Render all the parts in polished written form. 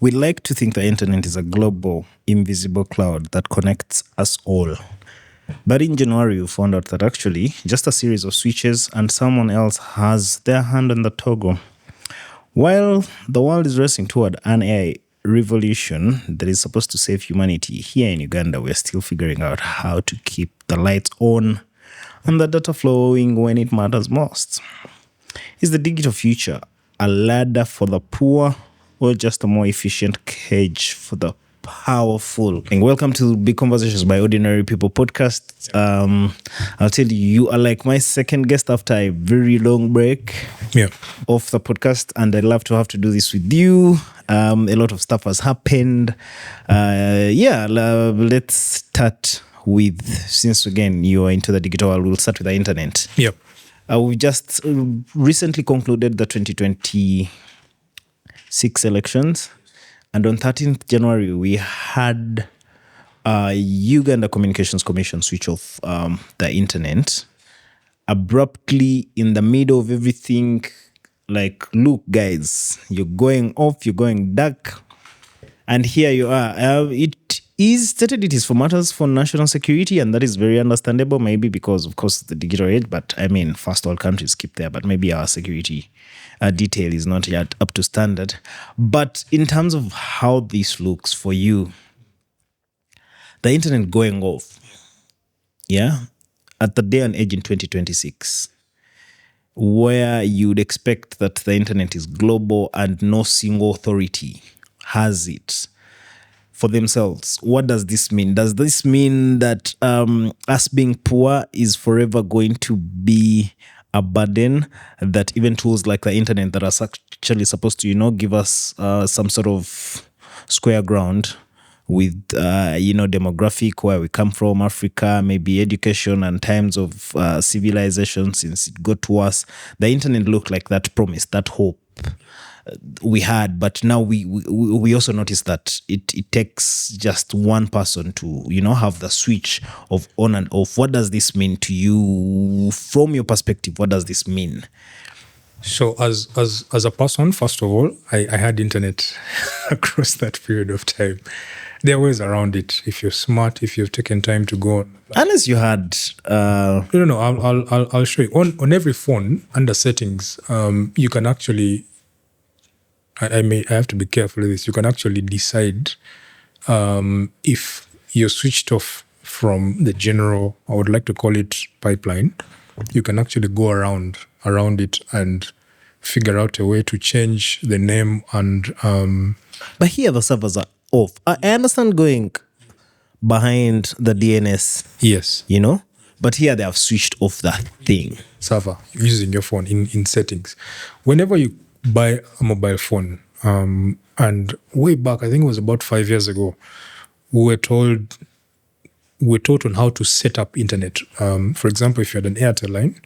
We like to think the internet is a global, invisible cloud that connects us all. But in January, we found out that actually just a series of switches and someone else has their hand on the toggle. While the world is racing toward an AI revolution that is supposed to save humanity, here in Uganda, we're still figuring out how to keep the lights on and the data flowing when it matters most. Is the digital future a ladder for the poor or just a more efficient cage for the powerful? And welcome to Big Conversations by Ordinary People podcast. I'll tell you, you are like my second guest after a very long break of the podcast, and I'd love to have to do this with you. A lot of stuff has happened. Let's start with, since again you are into the digital world, we'll start with the internet. We just recently concluded the 2026 elections. And on 13th January, we had Uganda Communications Commission switch off the internet abruptly in the middle of everything. Like, look, guys, you're going off, you're going dark. And here you are. It is stated it is for matters for national security, and that is very understandable, maybe because, of course, the digital age. But I mean, first world countries keep there, but maybe our security detail is not yet up to standard. But in terms of how this looks for you, the internet going off, at the day and age in 2026, where you'd expect that the internet is global and no single authority has it for themselves. What does this mean? Does this mean that us being poor is forever going to be a burden, that even tools like the internet that are actually supposed to, give us some sort of square ground with, demographic, where we come from, Africa, maybe education and times of civilization since it got to us, the internet looked like that promise, that hope we had. But now we also notice that it takes just one person to, have the switch of on and off. What does this mean to you from your perspective? What does this mean? So as a person, first of all, I had internet across that period of time. There are ways around it. If you're smart, if you've taken time to go on. Unless you had... No, I'll show you. On every phone, under settings, you can actually... I have to be careful with this. You can actually decide if you're switched off from the general, I would like to call it pipeline. You can actually go around it and figure out a way to change the name and... But here the servers are off. I understand going behind the DNS. Yes. But here they have switched off that thing. Server, using your phone in settings. Whenever you buy a mobile phone, and way back, I think it was about 5 years ago, we were taught on how to set up internet. For example, if you had an Airtel line,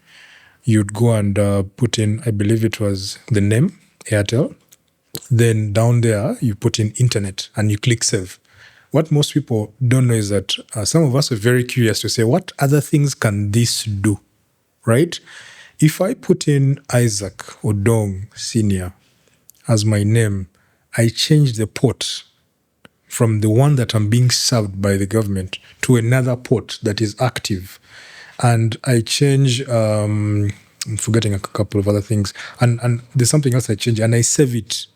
you'd go and put in, I believe it was the name, Airtel. Then down there, you put in internet and you click save. What most people don't know is that some of us are very curious to say, what other things can this do, right? If I put in Isaac Odongo Snr as my name, I change the port from the one that I'm being served by the government to another port that is active. And I change, I'm forgetting a couple of other things. And there's something else I change and I save it.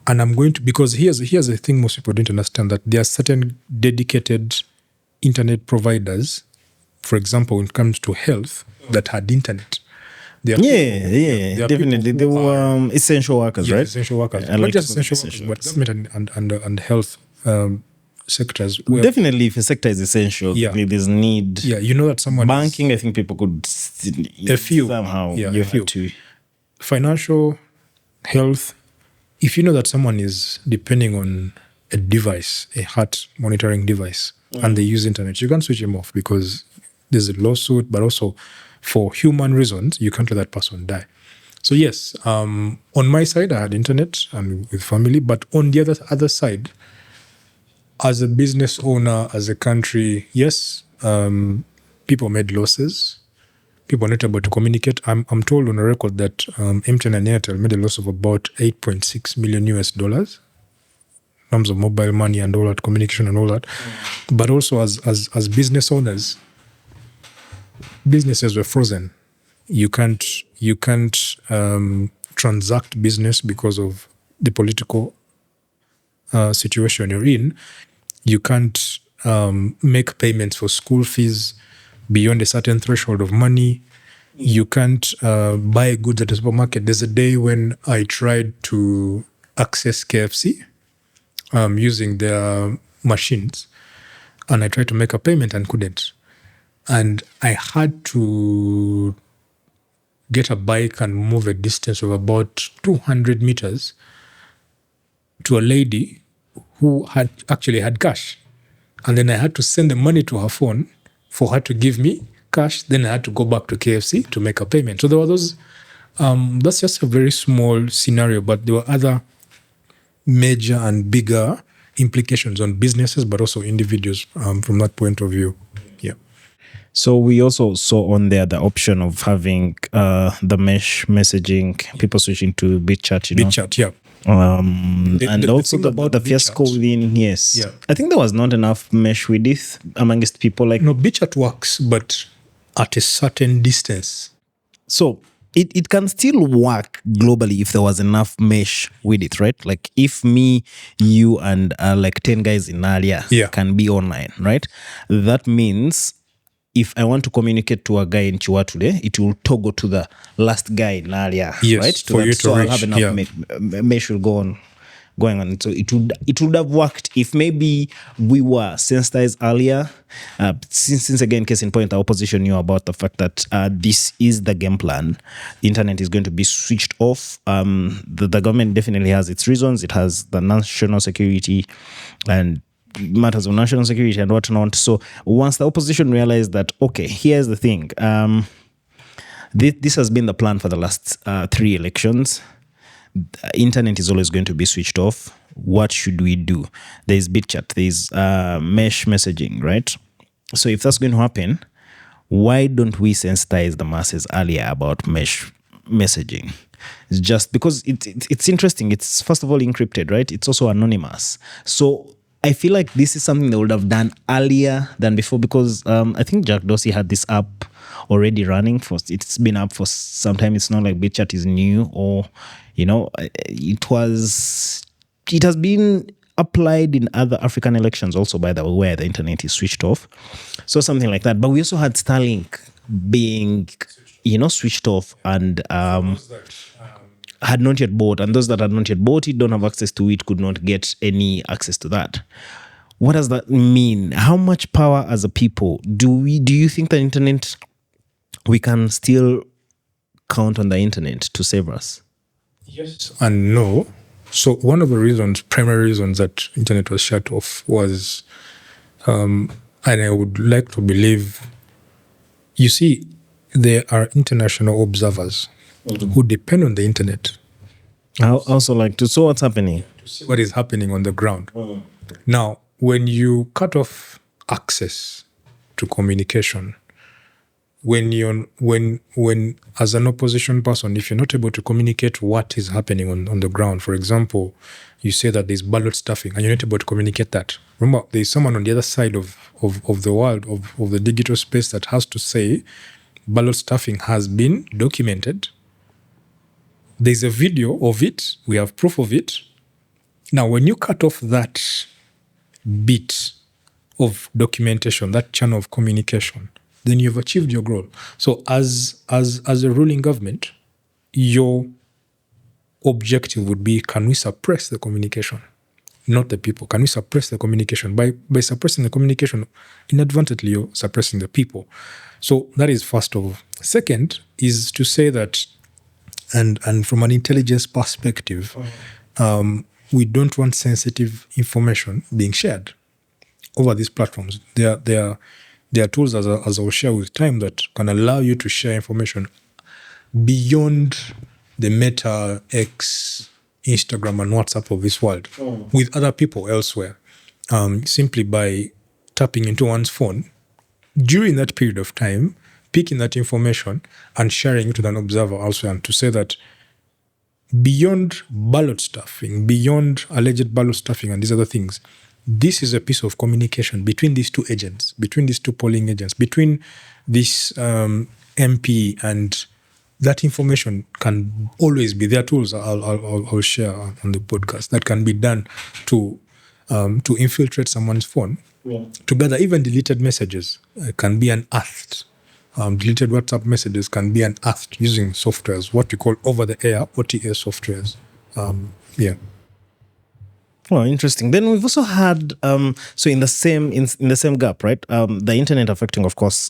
And I'm going to, because here's the thing most people don't understand, that there are certain dedicated internet providers, for example, when it comes to health, that had internet. Definitely. They were essential workers, right? Essential workers. Not just essential workers, but government and health sectors. Definitely, if a sector is essential, there's need. Yeah, that someone... Banking, I think people could... A few. Somehow. Yeah, a few. Financial, health... If you know that someone is depending on a device, a heart monitoring device, and they use internet, you can't switch them off because there's a lawsuit, but also for human reasons, you can't let that person die. So yes, on my side, I had internet and with family, but on the other side, as a business owner, as a country, yes, people made losses. People are not able to communicate. I'm told on a record that MTN and Airtel made a loss of about $8.6 million terms of mobile money and all that, communication and all that. But also as business owners, businesses were frozen. You can't transact business because of the political situation you're in. You can't make payments for school fees beyond a certain threshold of money. You can't buy goods at a supermarket. There's a day when I tried to access KFC using their machines, and I tried to make a payment and couldn't. And I had to get a bike and move a distance of about 200 meters to a lady who actually had cash. And then I had to send the money to her phone for her to give me cash. Then I had to go back to KFC to make a payment. So there were those, that's just a very small scenario, but there were other major and bigger implications on businesses, but also individuals from that point of view. Yeah. So we also saw on there the option of having the mesh messaging, people switching to BitChat, you know? BitChat, yeah. And also the fiasco within, yes. Yeah. I think there was not enough mesh width amongst people. Like, no, BitChat works, but at a certain distance. So it can still work globally if there was enough mesh with it, right? Like if me, you, and like 10 guys in Alia can be online, right? That means if I want to communicate to a guy in Chiwatule, it will toggle to the last guy in Alia, right? For you to reach. I'll have enough mesh will going on. So it would have worked if maybe we were sensitized earlier. Since again, case in point, the opposition knew about the fact that this is the game plan. The internet is going to be switched off. The government definitely has its reasons. It has the national security and matters of national security and whatnot. So once the opposition realized that, okay, here's the thing. This has been the plan for the last 3 elections. The internet is always going to be switched off. What should we do? There's BitChat, there's mesh messaging, right? So if that's going to happen, why don't we sensitize the masses earlier about mesh messaging? It's just because it's interesting. It's first of all encrypted, right? It's also anonymous. So I feel like this is something they would have done earlier than before, because I think Jack Dorsey had this app already running. It's been up for some time. It's not like BitChat is new, or it has been applied in other African elections also, by the way, where the internet is switched off. So something like that. But we also had Starlink being switched off and had not yet bought, and those that had not yet bought it, don't have access to it, could not get any access to that. What does that mean? How much power as a people do you think the internet, we can still count on the internet to save us? Yes and no. So one of the primary reasons that internet was shut off was, and I would like to believe, you see, there are international observers who depend on the internet. I also like to, so what's happening? To see what is happening on the ground. Now, when you cut off access to communication, when as an opposition person, if you're not able to communicate what is happening on the ground, for example, you say that there's ballot stuffing and you're not able to communicate that. Remember, there's someone on the other side of the world, of the digital space, that has to say ballot stuffing has been documented. There's a video of it. We have proof of it. Now, when you cut off that bit of documentation, that channel of communication, then you've achieved your goal. So as a ruling government, your objective would be, can we suppress the communication? Not the people. Can we suppress the communication? By suppressing the communication, inadvertently you're suppressing the people. So that is first of all. Second is to say that, and from an intelligence perspective, we don't want sensitive information being shared over these platforms. There are tools, as I will share with time, that can allow you to share information beyond the Meta, X, Instagram, and WhatsApp of this world with other people elsewhere, simply by tapping into one's phone during that period of time, picking that information and sharing it with an observer elsewhere, and to say that beyond ballot stuffing, beyond alleged ballot stuffing and these other things, this is a piece of communication between these two agents, between these two polling agents, between this MP, and that information can always be. There are tools I'll share on the podcast that can be done to infiltrate someone's phone, to gather even deleted messages can be unearthed. Deleted WhatsApp messages can be unearthed using softwares, what we call over-the-air OTA softwares. Oh, interesting. Then we've also had so in the same gap, right? The internet affecting, of course,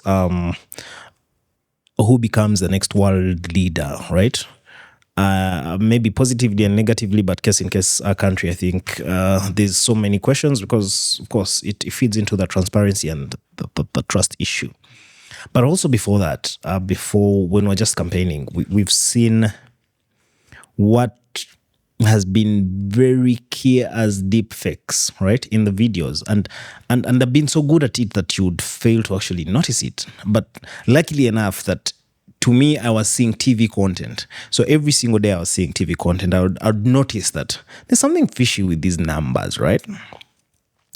who becomes the next world leader, right? Maybe positively and negatively, but case in case our country, I think there's so many questions because, of course, it feeds into the transparency and the trust issue. But also before that, before when we're just campaigning, we've seen what has been very clear as deep fakes, right, in the videos, and they've been so good at it that you'd fail to actually notice it. But luckily enough that to me, I was seeing TV content. So every single day I was seeing TV content. I'd notice that there's something fishy with these numbers, right?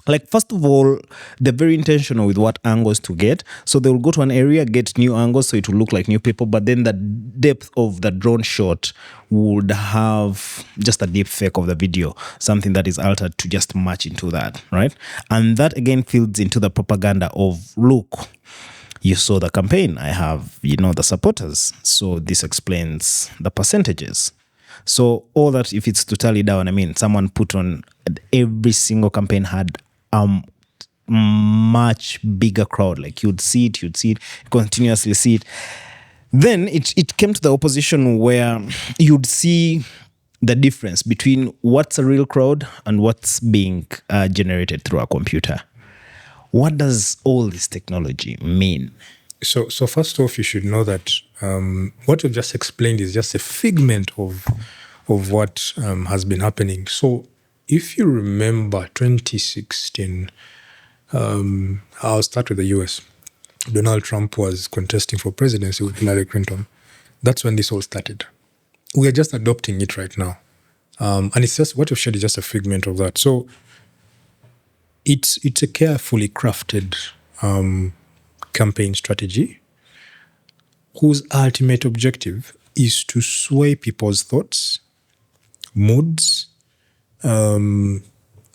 Like, first of all, they're very intentional with what angles to get. So they'll go to an area, get new angles so it will look like new people, but then the depth of the drone shot would have just a deep fake of the video, something that is altered to just match into that, right? And that again feeds into the propaganda of, look, you saw the campaign, I have, the supporters. So this explains the percentages. So all that, if it's to tally down, I mean, someone put on every single campaign had much bigger crowd. Like you'd see it, continuously see it. Then it came to the opposition where you'd see the difference between what's a real crowd and what's being generated through a computer. What does all this technology mean? So first off, you should know that what you've just explained is just a figment of what has been happening. So if you remember 2016, I'll start with the US. Donald Trump was contesting for presidency with Hillary Clinton. That's when this all started. We are just adopting it right now. And it's just, what you've shared is just a figment of that. So it's a carefully crafted campaign strategy whose ultimate objective is to sway people's thoughts, moods, and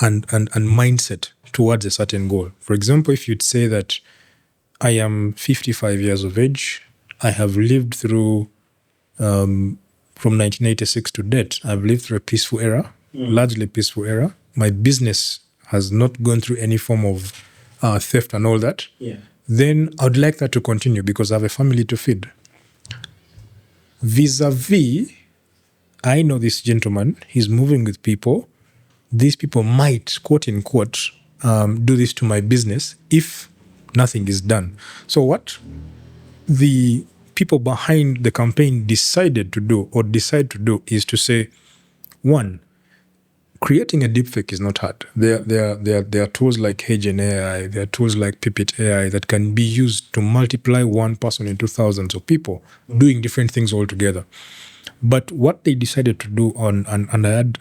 mindset towards a certain goal. For example, if you'd say that I am 55 years of age, I have lived through, from 1986 to date, I've lived through a peaceful era, largely peaceful era. My business has not gone through any form of theft and all that. Yeah. Then I'd like that to continue because I have a family to feed. Vis-a-vis, I know this gentleman, he's moving with people. These people might, quote unquote, do this to my business if nothing is done. So what the people behind the campaign decided to do or decide to do is to say, one, creating a deepfake is not hard. There are tools like Hagen AI, there are tools like Pipit AI that can be used to multiply one person into thousands of people doing different things altogether. But what they decided to do and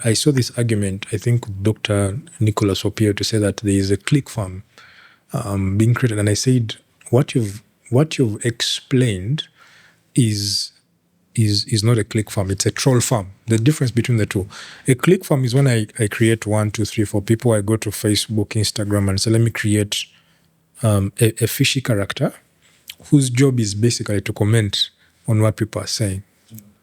I saw this argument, I think Dr. Nicholas Opio, to say that there is a click farm being created. And I said, what you've explained is not a click farm, it's a troll farm. The difference between the two. A click farm is when I create 1, 2, 3, 4 people. I go to Facebook, Instagram, and say, let me create a fishy character whose job is basically to comment on what people are saying.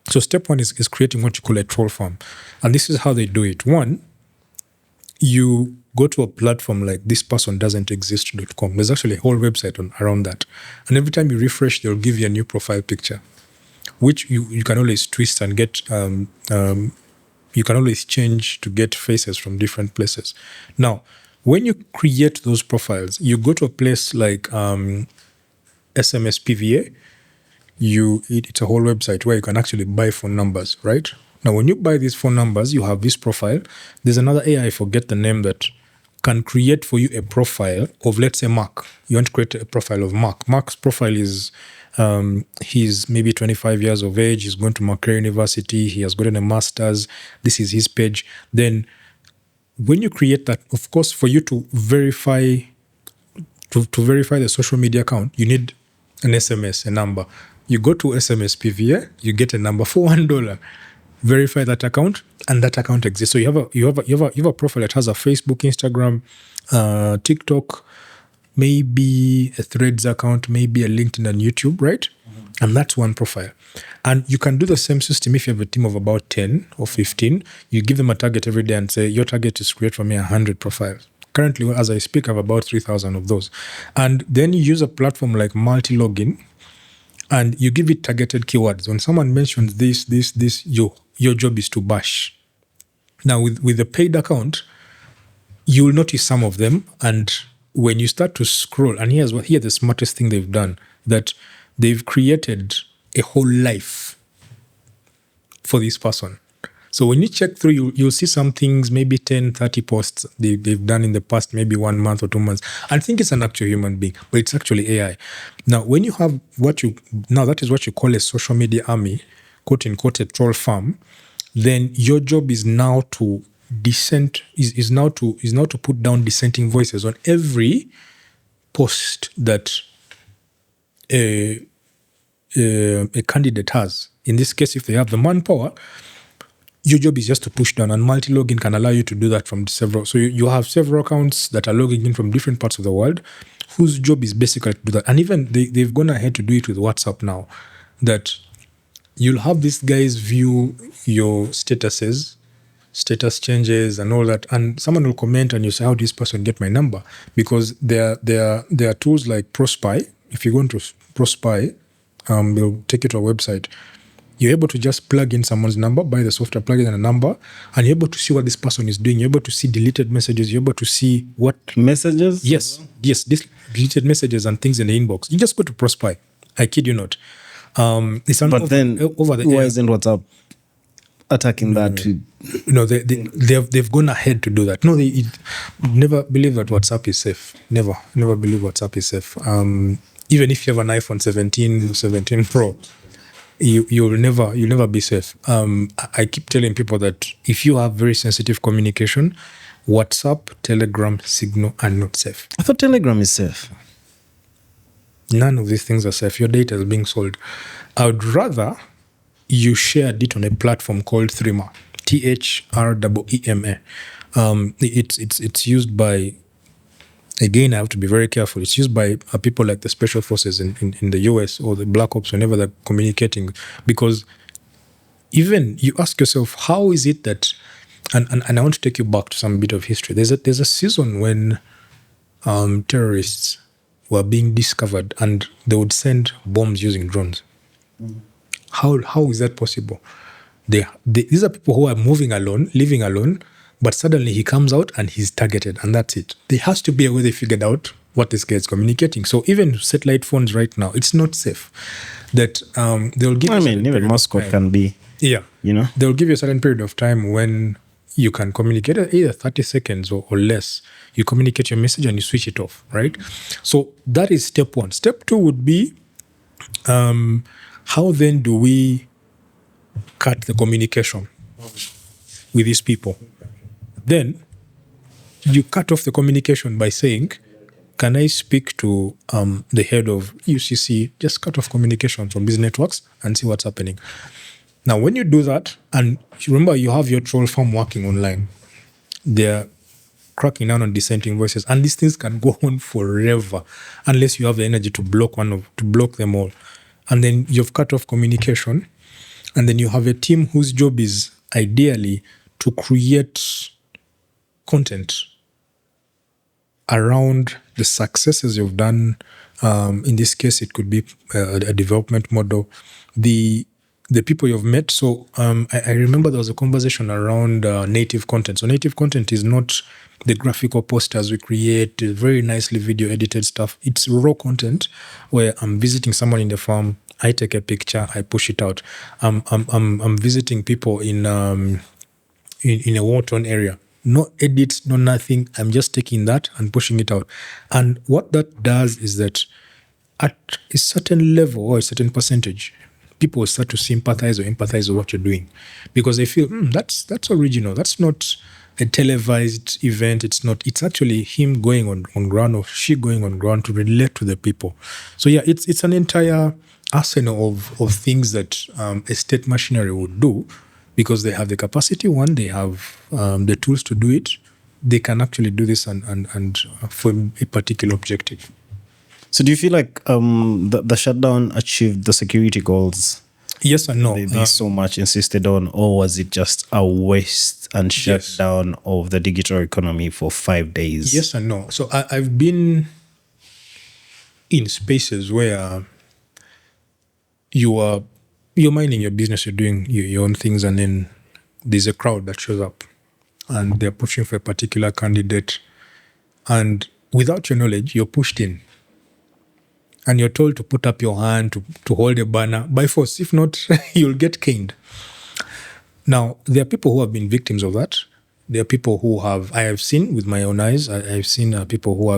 So step one is creating what you call a troll farm. And this is how they do it. One, you go to a platform like thispersondoesn'texist.com. There's actually a whole website around that. And every time you refresh, they'll give you a new profile picture, which you can always twist and get, you can always change to get faces from different places. Now, when you create those profiles, you go to a place like SMS PVA. It's a whole website where you can actually buy phone numbers, right? Now, when you buy these phone numbers, you have this profile. There's another AI, I forget the name, that can create for you a profile of, let's say, Mark. You want to create a profile of Mark. Mark's profile is he's maybe 25 years of age. He's going to Macquarie University. He has gotten a master's. This is his page. Then when you create that, of course, for you to verify the social media account, you need an SMS, a number. You go to SMS PVA, you get a number for $1. Verify that account, and that account exists. So you have a profile that has a Facebook, Instagram, TikTok, maybe a Threads account, maybe a LinkedIn and YouTube, right? Mm-hmm. And that's one profile. And you can do the same system if you have a team of about 10 or 15. You give them a target every day and say, your target is to create for me 100 profiles. Currently, as I speak, I have about 3,000 of those. And then you use a platform like multi-login, and you give it targeted keywords. When someone mentions this, your job is to bash. Now, with the paid account, you will notice some of them. And when you start to scroll, and here's the smartest thing they've done, that they've created a whole life for this person. So when you check through, you'll see some things, maybe 10, 30 posts they've done in the past, maybe 1 month or 2 months. I think it's an actual human being, but it's actually AI. Now, when you have that is what you call a social media army, quote unquote, a troll farm, then your job is now to is now to put down dissenting voices on every post that a candidate has. In this case, if they have the manpower, your job is just to push down, and multi-login can allow you to do that from several. So you have several accounts that are logging in from different parts of the world, whose job is basically to do that. And even they've gone ahead to do it with WhatsApp now, that you'll have these guys view your statuses, status changes and all that, and someone will comment and you say, how did this person get my number? Because there are tools like Prospy. If you go into Prospy, they'll take you to a website. You're able to just plug in someone's number, buy the software, plug in a number, and you're able to see what this person is doing. You're able to see deleted messages. You're able to see what messages. Yes, these deleted messages and things in the inbox. You just go to Prospy. I kid you not. It's but then over the why isn't WhatsApp attacking that? No, they've gone ahead to do that. No, never believe that WhatsApp is safe. Never believe WhatsApp is safe. Even if you have an iPhone 17 Pro. You'll never be safe. I keep telling people that if you have very sensitive communication, WhatsApp, Telegram, Signal are not safe. I thought Telegram is safe. None of these things are safe. Your data is being sold. I would rather you shared it on a platform called Threema, Threema. It's used by, again, I have to be very careful. It's used by people like the special forces in the US or the black ops whenever they're communicating. Because even you ask yourself, how is it that, and I want to take you back to some bit of history. There's a season when terrorists were being discovered and they would send bombs using drones. How is that possible? These are people who are moving alone, living alone, but suddenly he comes out and he's targeted, and that's it. There has to be a way they figured out what this guy is communicating. So even satellite phones right now, it's not safe. That they'll give. Even Moscow can be. Yeah, they'll give you a certain period of time when you can communicate, either 30 seconds or less. You communicate your message and you switch it off, right? So that is step one. Step two would be, how then do we cut the communication with these people? Then you cut off the communication by saying, can I speak to the head of UCC? Just cut off communication from these networks and see what's happening. Now, when you do that, and remember you have your troll farm working online, they're cracking down on dissenting voices, and these things can go on forever unless you have the energy to block them all. And then you've cut off communication, and then you have a team whose job is ideally to create content around the successes you've done. In this case, it could be a development model, the people you've met. So I remember there was a conversation around native content. So native content is not the graphical posters we create, very nicely video edited stuff. It's raw content where I'm visiting someone in the farm, I take a picture, I push it out. I'm visiting people in a war-torn area. no edits, no nothing. I'm just taking that and pushing it out. And what that does is that at a certain level or a certain percentage, people start to sympathize or empathize with what you're doing because they feel that's original. That's not a televised event. It's actually him going on ground or she going on ground to relate to the people. So yeah, it's an entire arsenal of things that a state machinery would do because they have the capacity. One, they have the tools to do it. They can actually do this and for a particular objective. So do you feel like the shutdown achieved the security goals Yes and no. they so much insisted on, or was it just a waste and shutdown of the digital economy for 5 days? Yes and no. So I've been in spaces where you're minding your business, you're doing your own things, and then there's a crowd that shows up and they're pushing for a particular candidate. And without your knowledge, you're pushed in. And you're told to put up your hand, to hold a banner by force. If not, you'll get caned. Now, there are people who have been victims of that. There are people who I have seen with my own eyes. I've seen people who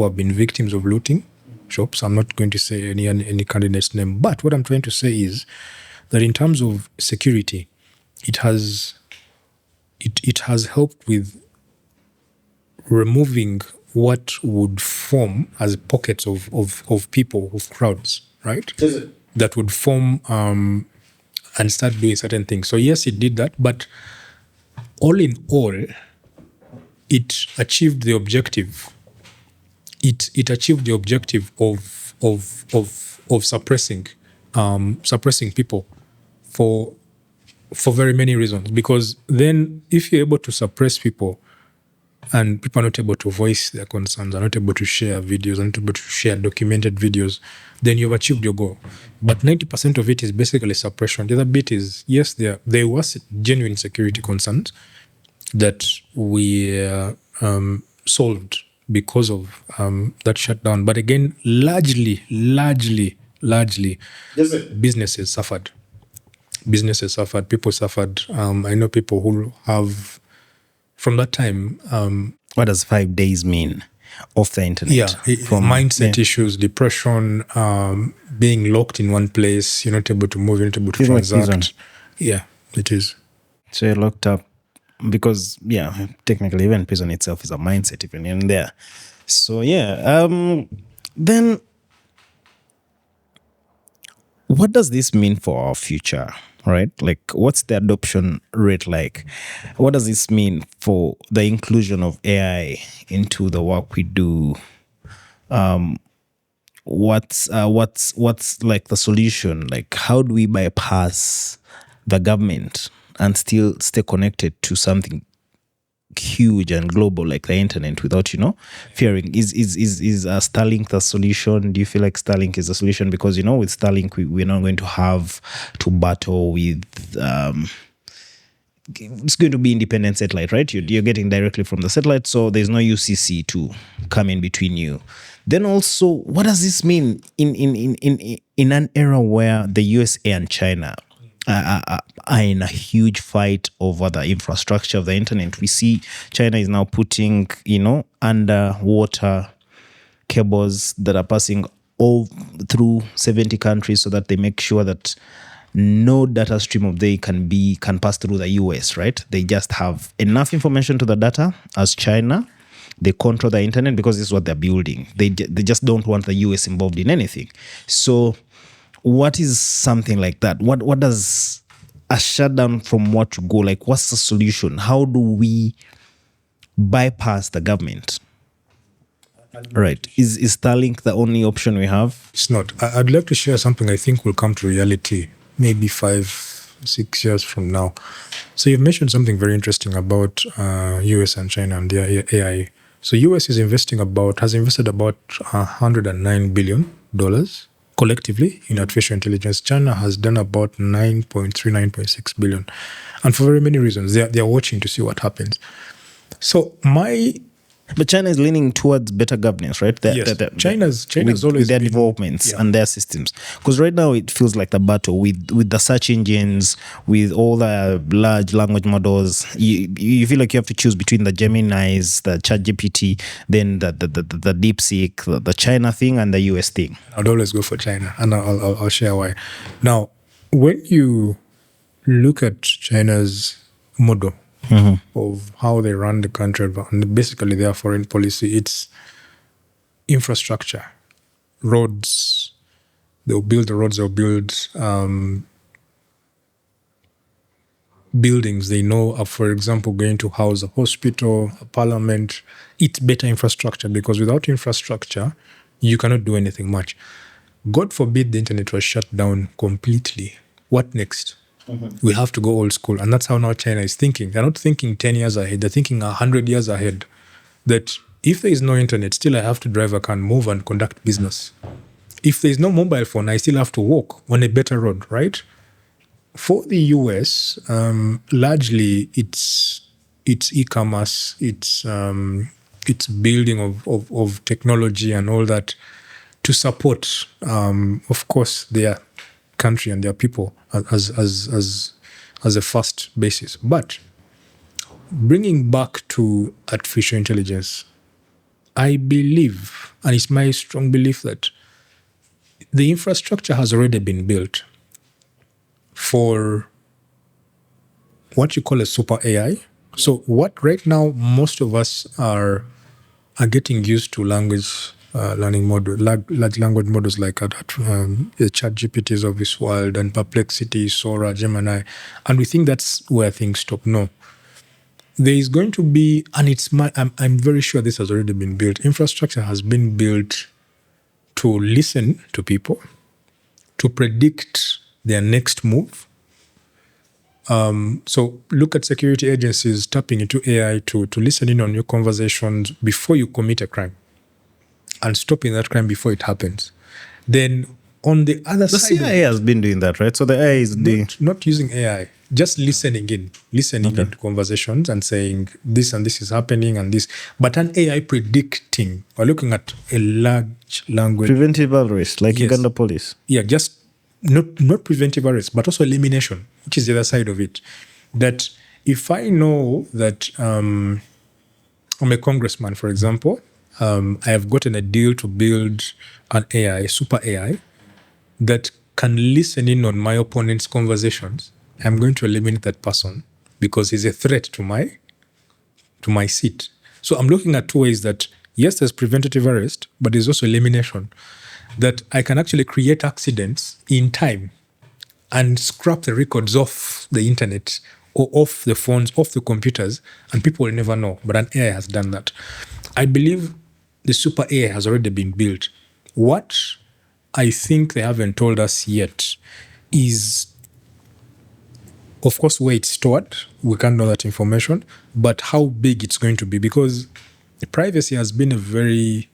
have been victims of looting shops. I'm not going to say any candidate's name. But what I'm trying to say is that in terms of security, it has helped with removing what would form as pockets of people, of crowds, right? That would form and start doing certain things. So yes, it did that, but all in all, it achieved the objective. It achieved the objective of suppressing people for very many reasons. Because then, if you're able to suppress people, and people are not able to voice their concerns, are not able to share videos, are not able to share documented videos, then you've achieved your goal. But 90% of it is basically suppression. The other bit is, yes, there was genuine security concerns that we solved because of that shutdown. But again, largely, businesses suffered. People suffered. I know people who have, from that time. What does 5 days mean off the internet? Yeah, from mindset issues, depression, being locked in one place, you're not able to move, you're not able to transact. Yeah, it is. So you're locked up because, yeah, technically even prison itself is a mindset even in there. So yeah, then what does this mean for our future? Right? Like, what's the adoption rate like? What does this mean for the inclusion of AI into the work we do? What's like the solution? Like, how do we bypass the government and still stay connected to something huge and global like the internet without fearing? Is Starlink the solution? Do you feel like Starlink is the solution? Because with Starlink we're not going to have to battle with it's going to be independent satellite, right? You're getting directly from the satellite, so there's no UCC to come in between you. Then also, what does this mean in an era where the USA and China are in a huge fight over the infrastructure of the internet? We see China is now putting, underwater cables that are passing all through 70 countries so that they make sure that no data stream of they can pass through the US, right? They just have enough information to the data as China. They control the internet because this is what they're building. They just don't want the US involved in anything. So what is something like that? What does a shutdown from what to go? Like, what's the solution? How do we bypass the government? Right. Is Starlink the only option we have? It's not. I'd like to share something I think will come to reality maybe 5-6 years from now. So you've mentioned something very interesting about US and China and their AI. So US has invested about $109 billion collectively in artificial intelligence. China has done about 9.6 billion. And for very many reasons, they're watching to see what happens. So my But China is leaning towards better governance, right? Yes. China's with, always with their been- developments yeah. and their systems. Because right now it feels like the battle with the search engines, with all the large language models. You feel like you have to choose between the Geminis, the ChatGPT, then the DeepSeek, the China thing, and the US thing. I'd always go for China, and I'll share why. Now, when you look at China's model of how they run the country, and basically their foreign policy, it's infrastructure, roads. They'll build the roads. They'll build buildings they know are, for example, going to house a hospital, a parliament. It's better infrastructure, because without infrastructure, you cannot do anything much. God forbid the internet was shut down completely. What next? We have to go old school. And that's how now China is thinking. They're not thinking 10 years ahead. They're thinking 100 years ahead. That if there is no internet, still I have to drive a car, move and conduct business. If there is no mobile phone, I still have to walk on a better road, right? For the US, largely it's e-commerce, it's building of technology and all that to support, of course, their country and their people as a first basis. But bringing back to artificial intelligence, I believe, and it's my strong belief, that the infrastructure has already been built for what you call a super AI. So what right now most of us are getting used to language learning model, large language models like the ChatGPTs of this world and Perplexity, Sora, Gemini, and we think that's where things stop. No, there is going to be, and I'm very sure this has already been built. Infrastructure has been built to listen to people, to predict their next move. So look at security agencies tapping into AI to listen in on your conversations before you commit a crime and stopping that crime before it happens. Then on the other The side, CIA has been doing that, right? So the AI is doing... not using AI, just listening into conversations and saying this and this is happening and this, but an AI predicting or looking at a large language. Preventive arrest, like Yes. Uganda police. Yeah, just not preventive arrest, but also elimination, which is the other side of it. That if I know that I'm a congressman, for example, I have gotten a deal to build an AI, super AI, that can listen in on my opponent's conversations, I'm going to eliminate that person because he's a threat to my seat. So I'm looking at two ways that, yes, there's preventative arrest, but there's also elimination. That I can actually create accidents in time and scrap the records off the internet or off the phones, off the computers, and people will never know. But an AI has done that. I believe the super AI has already been built. What I think they haven't told us yet is, of course, where it's stored. We can't know that information, but how big it's going to be, because privacy has been a very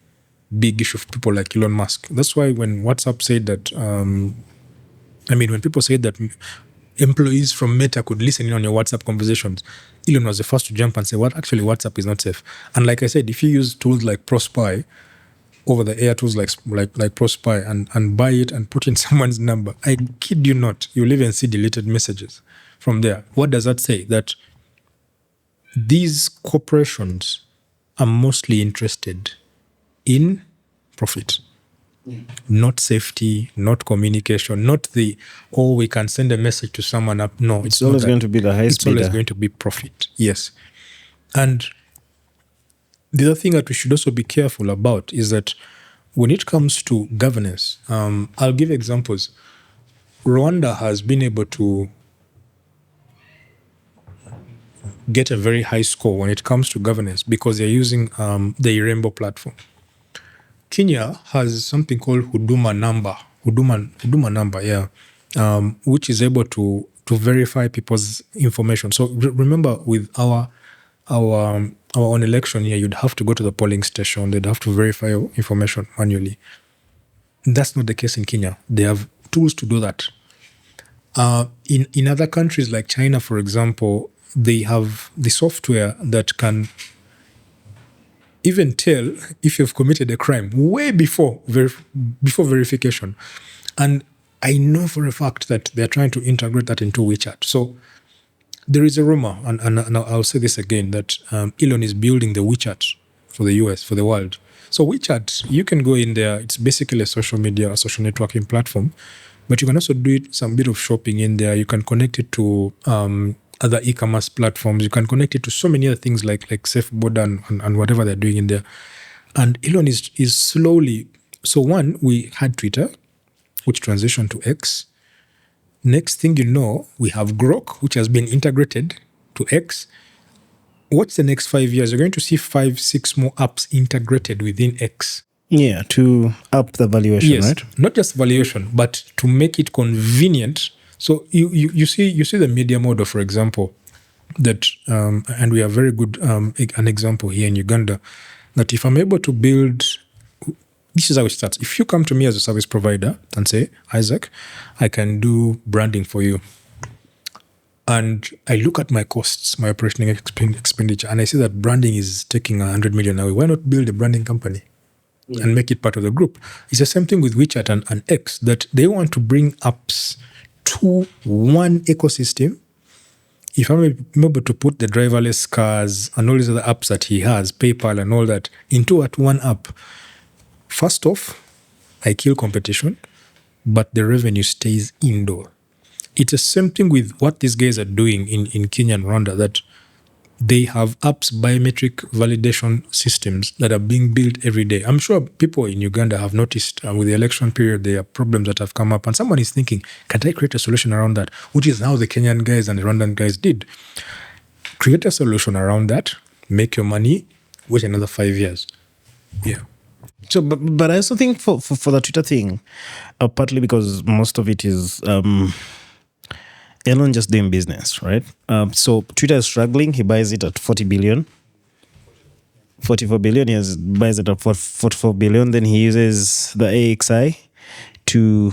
big issue for people like Elon Musk. That's why when WhatsApp said that, when people said that employees from Meta could listen in on your WhatsApp conversations, Elon was the first to jump and say, "What? Actually, WhatsApp is not safe." And like I said, if you use tools like Prospy, over-the-air tools like Prospy, and buy it and put in someone's number, I kid you not, you'll even see deleted messages from there. What does that say? That these corporations are mostly interested in profit, not safety, not communication, not we can send a message to someone up. No, It's always going to be the highest It's always bidder. going to be profit. Yes. And the other thing that we should also be careful about is that when it comes to governance, I'll give examples. Rwanda has been able to get a very high score when it comes to governance because they're using the Rainbow platform. Kenya has something called Huduma number, which is able to verify people's information. So remember, with our own election here, you'd have to go to the polling station. They'd have to verify your information manually. That's not the case in Kenya. They have tools to do that. In other countries like China, for example, they have the software that can even tell if you've committed a crime way before verification. And I know for a fact that they're trying to integrate that into WeChat. So there is a rumor, and I'll say this again, that Elon is building the WeChat for the US, for the world. So WeChat, you can go in there. It's basically a social media, a social networking platform, but you can also do some bit of shopping in there. You can connect it to other e-commerce platforms. You can connect it to so many other things like Safe Border and whatever they're doing in there. And Elon is slowly. So one, we had Twitter, which transitioned to X. Next thing you know, we have Grok, which has been integrated to X. What's the next 5 years? You're going to see 5-6 more apps integrated within X. Yeah, to up the valuation, yes, right? Not just valuation, but to make it convenient. So you see the media model, for example, that and we have very good an example here in Uganda, that if I'm able to build, this is how it starts. If you come to me as a service provider and say, Isaac, I can do branding for you, and I look at my costs, my operating expenditure, and I see that branding is taking 100 million away, why not build a branding company and make it part of the group? It's the same thing with WeChat and X, that they want to bring apps to one ecosystem. If I'm able to put the driverless cars and all these other apps that he has, PayPal and all that, into one app, first off, I kill competition, but the revenue stays indoor. It's the same thing with what these guys are doing in Kenya and Rwanda, that they have apps, biometric validation systems that are being built every day. I'm sure people in Uganda have noticed with the election period, there are problems that have come up, and someone is thinking, can I create a solution around that? Which is how the Kenyan guys and the Rwandan guys did. Create a solution around that, make your money, wait another 5 years. Yeah. So, but I also think for the Twitter thing, partly because most of it is Elon just doing business, right? So Twitter is struggling. He buys it at 44 billion. He buys it at 44 billion. Then he uses the AXI to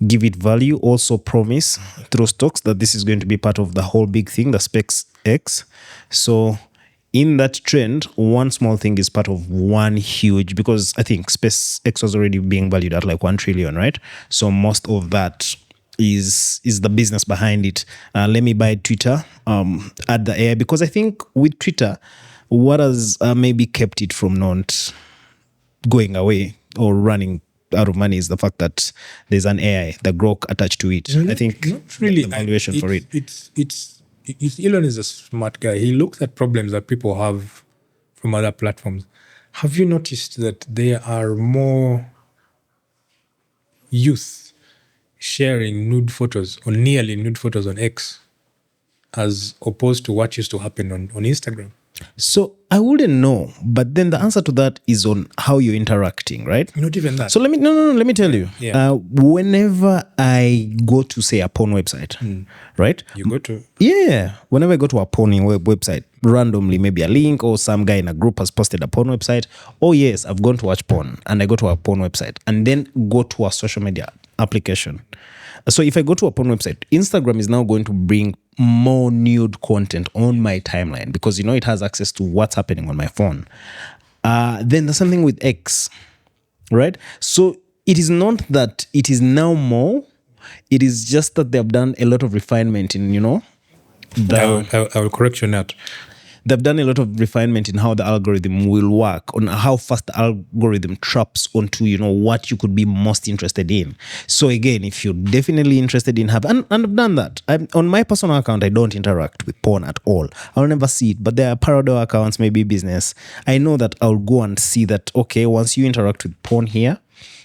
give it value. Also promise through stocks that this is going to be part of the whole big thing, the SpaceX. So in that trend, one small thing is part of one huge, because I think SpaceX was already being valued at like 1 trillion, right? So most of that is the business behind it. Let me buy Twitter, add the AI, because I think with Twitter, what has maybe kept it from not going away or running out of money is the fact that there's an AI, the Grok attached to it. I think not really. The valuation for it. Elon is a smart guy. He looks at problems that people have from other platforms. Have you noticed that there are more youth sharing nude photos or nearly nude photos on X as opposed to what used to happen on Instagram? So I wouldn't know, but then the answer to that is on how you're interacting, right? Not even that. So let me tell you. Yeah. Whenever I go to, say, a porn website, right? You go to... Yeah. Whenever I go to a porn website, randomly, maybe a link or some guy in a group has posted a porn website. Oh yes, I've gone to watch porn, and I go to a porn website and then go to a social media application. So if I go to a porn website, Instagram is now going to bring more nude content on my timeline because, it has access to what's happening on my phone. Then there's something with X, right? So it is not that it is now more. It is just that they've done a lot of refinement in, I will correct you on that. They've done a lot of refinement in how the algorithm will work, on how fast the algorithm traps onto, what you could be most interested in. So again, if you're definitely interested in and I've done that. On my personal account, I don't interact with porn at all. I'll never see it, but there are parallel accounts, maybe business. I know that I'll go and see that, okay, once you interact with porn here,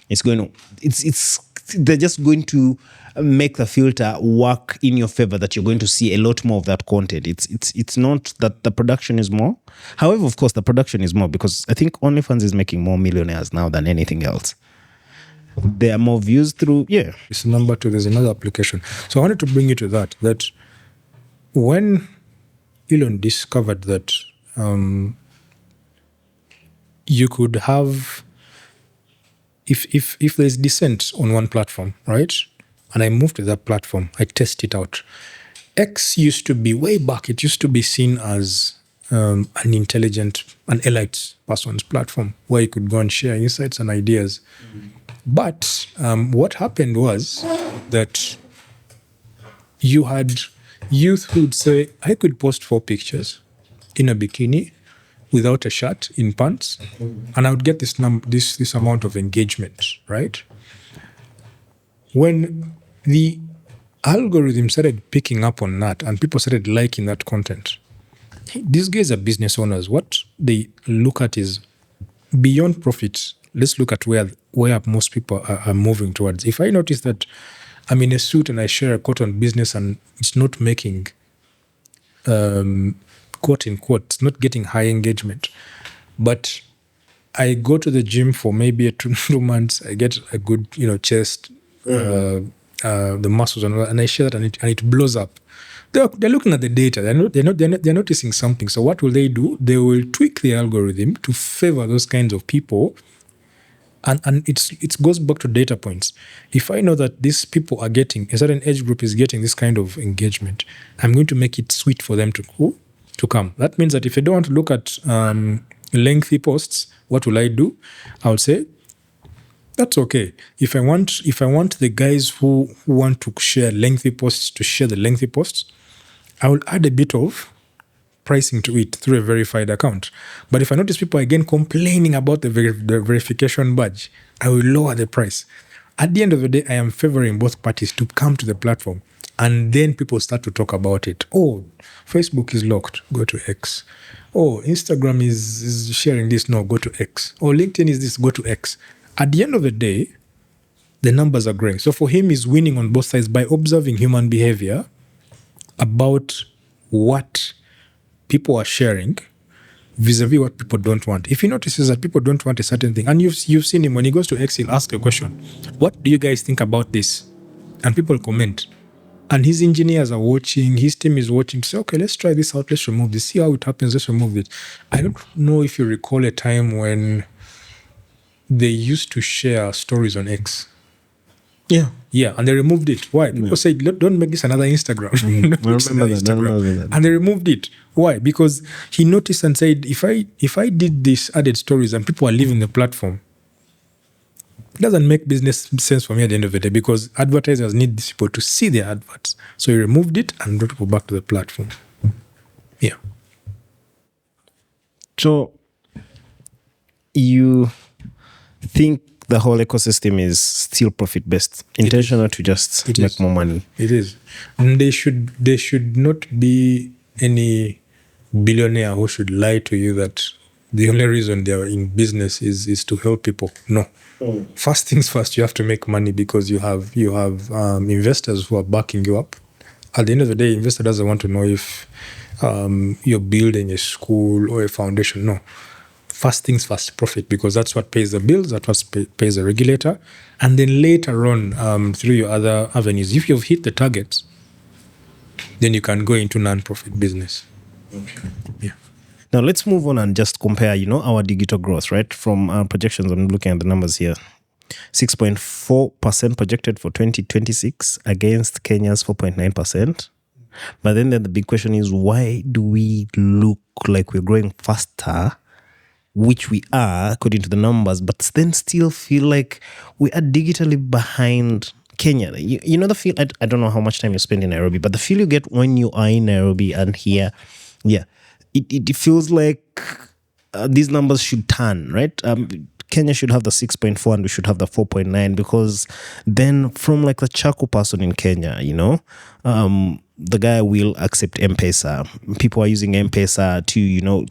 they're just going to make the filter work in your favor, that you're going to see a lot more of that content. It's not that the production is more. However, of course, the production is more because I think OnlyFans is making more millionaires now than anything else. There are more views through, It's number 2. There's another application. So I wanted to bring you to that when Elon discovered that you could have, if there's dissent on one platform, right? And I moved to that platform, I test it out. X used to be way back. It used to be seen as an elite person's platform where you could go and share insights and ideas. But what happened was that you had youth who would say, I could post 4 pictures in a bikini without a shirt, in pants, and I would get this amount of engagement, right? When the algorithm started picking up on that and people started liking that content, these guys are business owners. What they look at is beyond profits. Let's look at where most people are moving towards. If I notice that I'm in a suit and I share a quote on business and it's not making, quote unquote, it's not getting high engagement, but I go to the gym for maybe 2 months, I get a good, chest, the muscles and I share that and it blows up. They're looking at the data. They're noticing something. So what will they do? They will tweak the algorithm to favor those kinds of people. And it goes back to data points. If I know that these people are getting, a certain age group is getting this kind of engagement, I'm going to make it sweet for them to come. That means that if I don't want to look at lengthy posts, what will I do? I'll say, that's okay. If I want the guys who want to share lengthy posts to share the lengthy posts, I will add a bit of pricing to it through a verified account. But if I notice people again complaining about the verification badge, I will lower the price. At the end of the day, I am favoring both parties to come to the platform. And then people start to talk about it. Oh, Facebook is locked. Go to X. Oh, Instagram is sharing this. No, go to X. Oh, LinkedIn is this. Go to X. At the end of the day, the numbers are growing. So for him, he's winning on both sides by observing human behavior about what people are sharing vis-a-vis what people don't want. If he notices that people don't want a certain thing, and you've seen him when he goes to X, he'll ask a question. What do you guys think about this? And people comment. And his engineers are watching, his team is watching to say, okay, let's try this out, let's remove this, see how it happens, let's remove it. I don't know if you recall a time when they used to share stories on X. Yeah, and they removed it. Why? People said, don't make this another Instagram. I remember that. And they removed it. Why? Because he noticed and said, if I did this added stories and people are leaving the platform, it doesn't make business sense for me at the end of the day, because advertisers need these people to see their adverts. So he removed it and brought people back to the platform. Yeah. So you think the whole ecosystem is still profit-based, intentional to just make more money? It is. And there should not be any billionaire who should lie to you that the only reason they are in business is to help people. No. First things first, you have to make money because you have investors who are backing you up. At the end of the day, investor doesn't want to know if you're building a school or a foundation. No. First things first, profit, because that's what pays the bills, that's what pays the regulator. And then later on, through your other avenues, if you've hit the targets, then you can go into non-profit business. Okay. Yeah. Now let's move on and just compare, our digital growth, right? From our projections, I'm looking at the numbers here. 6.4% projected for 2026 against Kenya's 4.9%. But then the big question is, why do we look like we're growing faster, which we are according to the numbers, but then still feel like we are digitally behind Kenya? You know the feel, I don't know how much time you spend in Nairobi, but the feel you get when you are in Nairobi and here, it feels like these numbers should turn, right? Kenya should have the 6.4 and we should have the 4.9, because then from like the Chaco person in Kenya, the guy will accept M-Pesa. People are using M-Pesa to,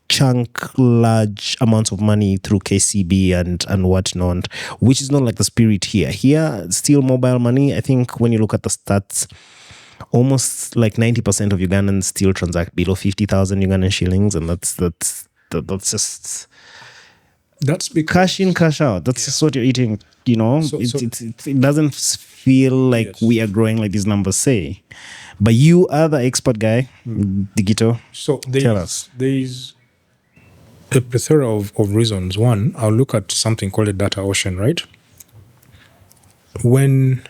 chunk large amounts of money through KCB and whatnot, which is not like the spirit here. Here, still mobile money. I think when you look at the stats, almost like 90% of Ugandans still transact below 50,000 Ugandan shillings, and that's just because cash in, cash out. That's just what you're eating. It doesn't feel like we are growing like these numbers say. But you are the expert guy, Digito. So tell us. There's a plethora of reasons. One, I'll look at something called a data ocean, right? When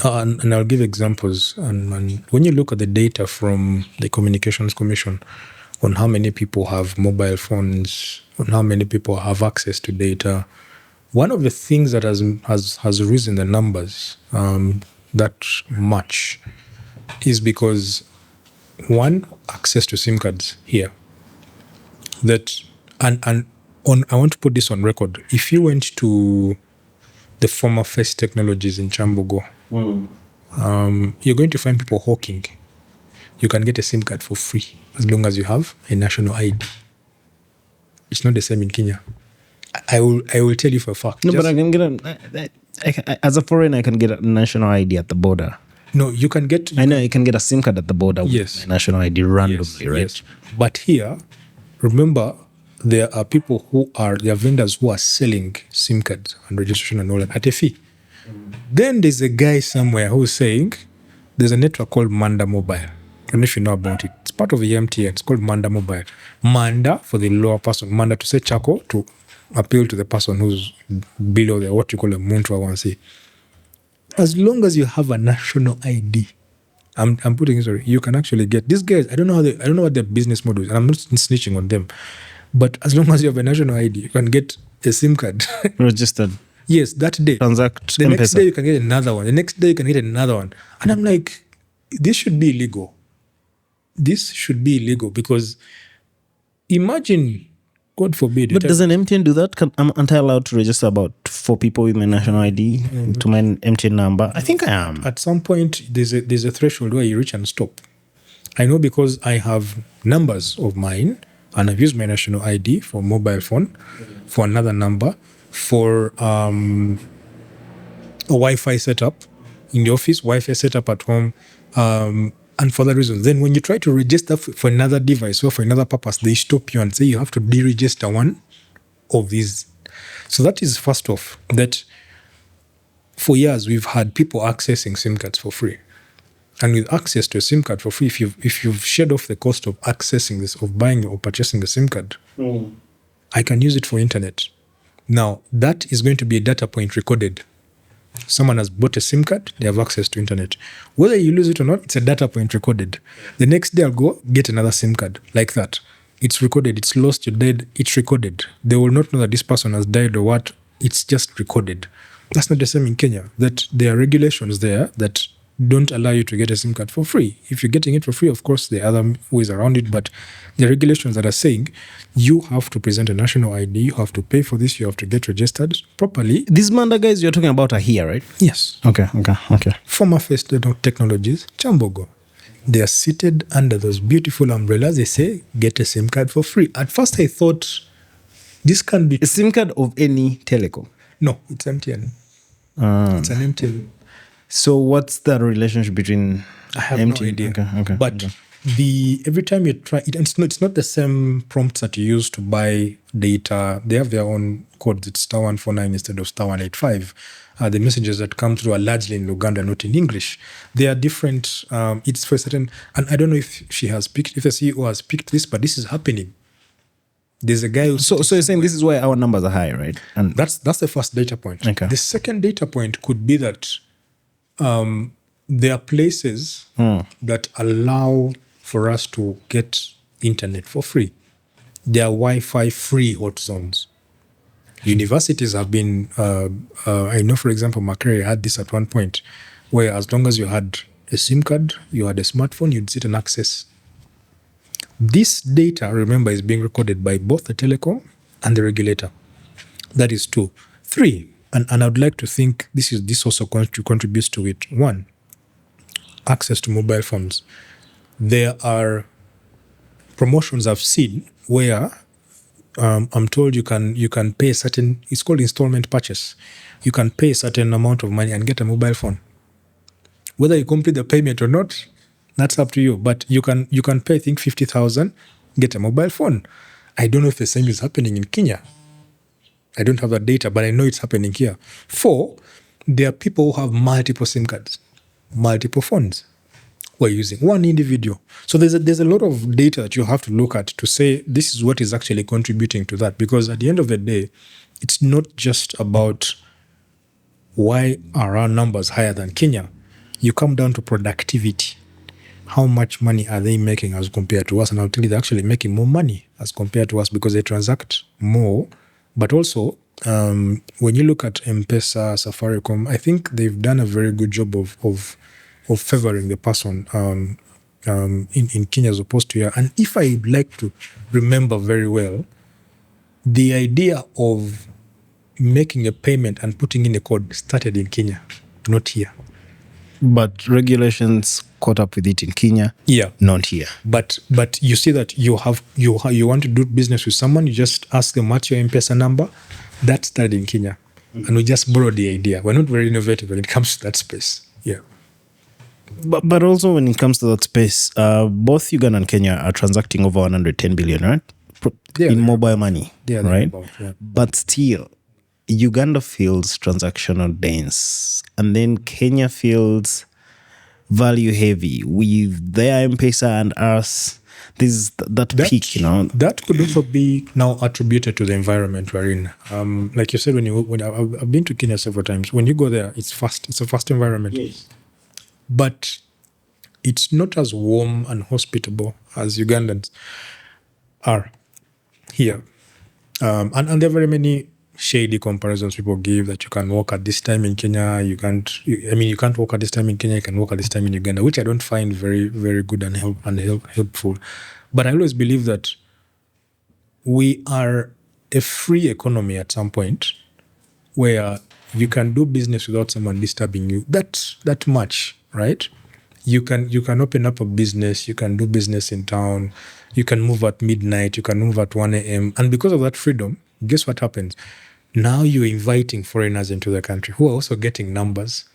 And I'll give examples. And when you look at the data from the Communications Commission on how many people have mobile phones, on how many people have access to data, one of the things that has risen the numbers that much is because, one, access to SIM cards here. That and on, I want to put this on record. If you went to the former First Technologies in Chambogo, you're going to find people hawking. You can get a SIM card for free as long as you have a national ID. It's not the same in Kenya. I will tell you for a fact. No, but I can get as a foreigner, I can get a national ID at the border. No, you can get. I know you can get a SIM card at the border with a national ID randomly, right? Yes. But here, remember, there are people there are vendors who are selling SIM cards and registration and all that at a fee. Then there's a guy somewhere who's saying there's a network called Manda Mobile. I don't know if you know about it. It's part of the MTN. It's called Manda Mobile. Manda for the lower person. Manda to say Chako to appeal to the person who's below the what you call a Muntu, I want to say. As long as you have a national ID, I'm putting it, sorry, you can actually get these guys. I don't know what their business model is, and I'm not snitching on them. But as long as you have a national ID, you can get a SIM card registered. Yes, that day. Transact. The next day you can get another one. The next day you can get another one. And I'm like, this should be illegal. This should be illegal because imagine, God forbid. But doesn't MTN do that? Aren't I allowed to register about 4 people with my national ID to my MTN number? I think I am. At some point, there's a threshold where you reach and stop. I know because I have numbers of mine and I've used my national ID for mobile phone, for another number, for a Wi-Fi setup in the office, Wi-Fi setup at home, and for that reason. Then when you try to register for another device or for another purpose, they stop you and say you have to deregister one of these. So that is first off, that for years we've had people accessing SIM cards for free. And with access to a SIM card for free, if you've shed off the cost of accessing this, of buying or purchasing a SIM card, I can use it for internet. Now, that is going to be a data point recorded. Someone has bought a SIM card, they have access to internet. Whether you lose it or not, it's a data point recorded. The next day I'll go get another SIM card like that. It's recorded, it's lost, you're dead, it's recorded. They will not know that this person has died or what, it's just recorded. That's not the same in Kenya, that there are regulations there that don't allow you to get a SIM card for free. If you're getting it for free, of course, there are other ways around it, but the regulations that are saying you have to present a national ID, you have to pay for this, you have to get registered properly. These Manda guys you're talking about are here, right? Yes. Okay. Former First Technologies, Chambogo. They are seated under those beautiful umbrellas. They say, get a SIM card for free. At first I thought, this can be... A SIM card of any telecom? No, it's MTN. It's an MTN. So what's the relationship between I have MTN? no idea. Okay. But every time you try it, and it's not the same prompts that you use to buy data. They have their own codes. It's star 149 instead of star 185. The messages that come through are largely in Uganda, not in English. They are different. It's for certain, and I don't know if the CEO has picked this, but this is happening. There's a guy who... So you're saying this is why our numbers are high, right? And that's the first data point. Okay. The second data point could be that there are places that allow for us to get internet for free. There are Wi-Fi free hot zones. Universities have been, I know, for example, Makerere had this at one point, where as long as you had a SIM card, you had a smartphone, you'd sit and access. This data, remember, is being recorded by both the telecom and the regulator. That is 2. 3, and I would like to think this also contributes to it. 1, access to mobile phones. There are promotions I've seen where I'm told you can pay a certain, it's called installment purchase. You can pay a certain amount of money and get a mobile phone. Whether you complete the payment or not, that's up to you. But you can pay, I think, 50,000, get a mobile phone. I don't know if the same is happening in Kenya. I don't have that data, but I know it's happening here. 4, there are people who have multiple SIM cards, multiple phones who are using one individual. So there's a lot of data that you have to look at to say this is what is actually contributing to that. Because at the end of the day, it's not just about why are our numbers higher than Kenya. you come down to productivity. How much money are they making as compared to us? And I'll tell you, they're actually making more money as compared to us because they transact more. But also, when you look at M-Pesa, Safaricom, I think they've done a very good job of favoring the person in Kenya as opposed to here. And if I like to remember very well, the idea of making a payment and putting in a code started in Kenya, not here. But regulations caught up with it in Kenya, not here. But you see that you want to do business with someone, you just ask them what's your M-Pesa number. That started in Kenya, and we just borrowed the idea. We're not very innovative when it comes to that space. Yeah. But also when it comes to that space, both Uganda and Kenya are transacting over 110 billion, right? In mobile money, right? But still, Uganda feels transactional dense, and then Kenya feels value heavy with their M-Pesa and us. There's that peak, That could also be now attributed to the environment we're in. Like you said, when I've been to Kenya several times. When you go there, it's fast. It's a fast environment. Yes. But it's not as warm and hospitable as Ugandans are here. And there are very many shady comparisons people give that you can walk at this time in Kenya, you can't walk at this time in Kenya, you can walk at this time in Uganda, which I don't find very, very good and helpful. But I always believe that we are a free economy at some point where you can do business without someone disturbing you that much, right? You can open up a business, you can do business in town, you can move at midnight, you can move at 1 a.m. And because of that freedom, guess what happens? Now you're inviting foreigners into the country who are also getting numbers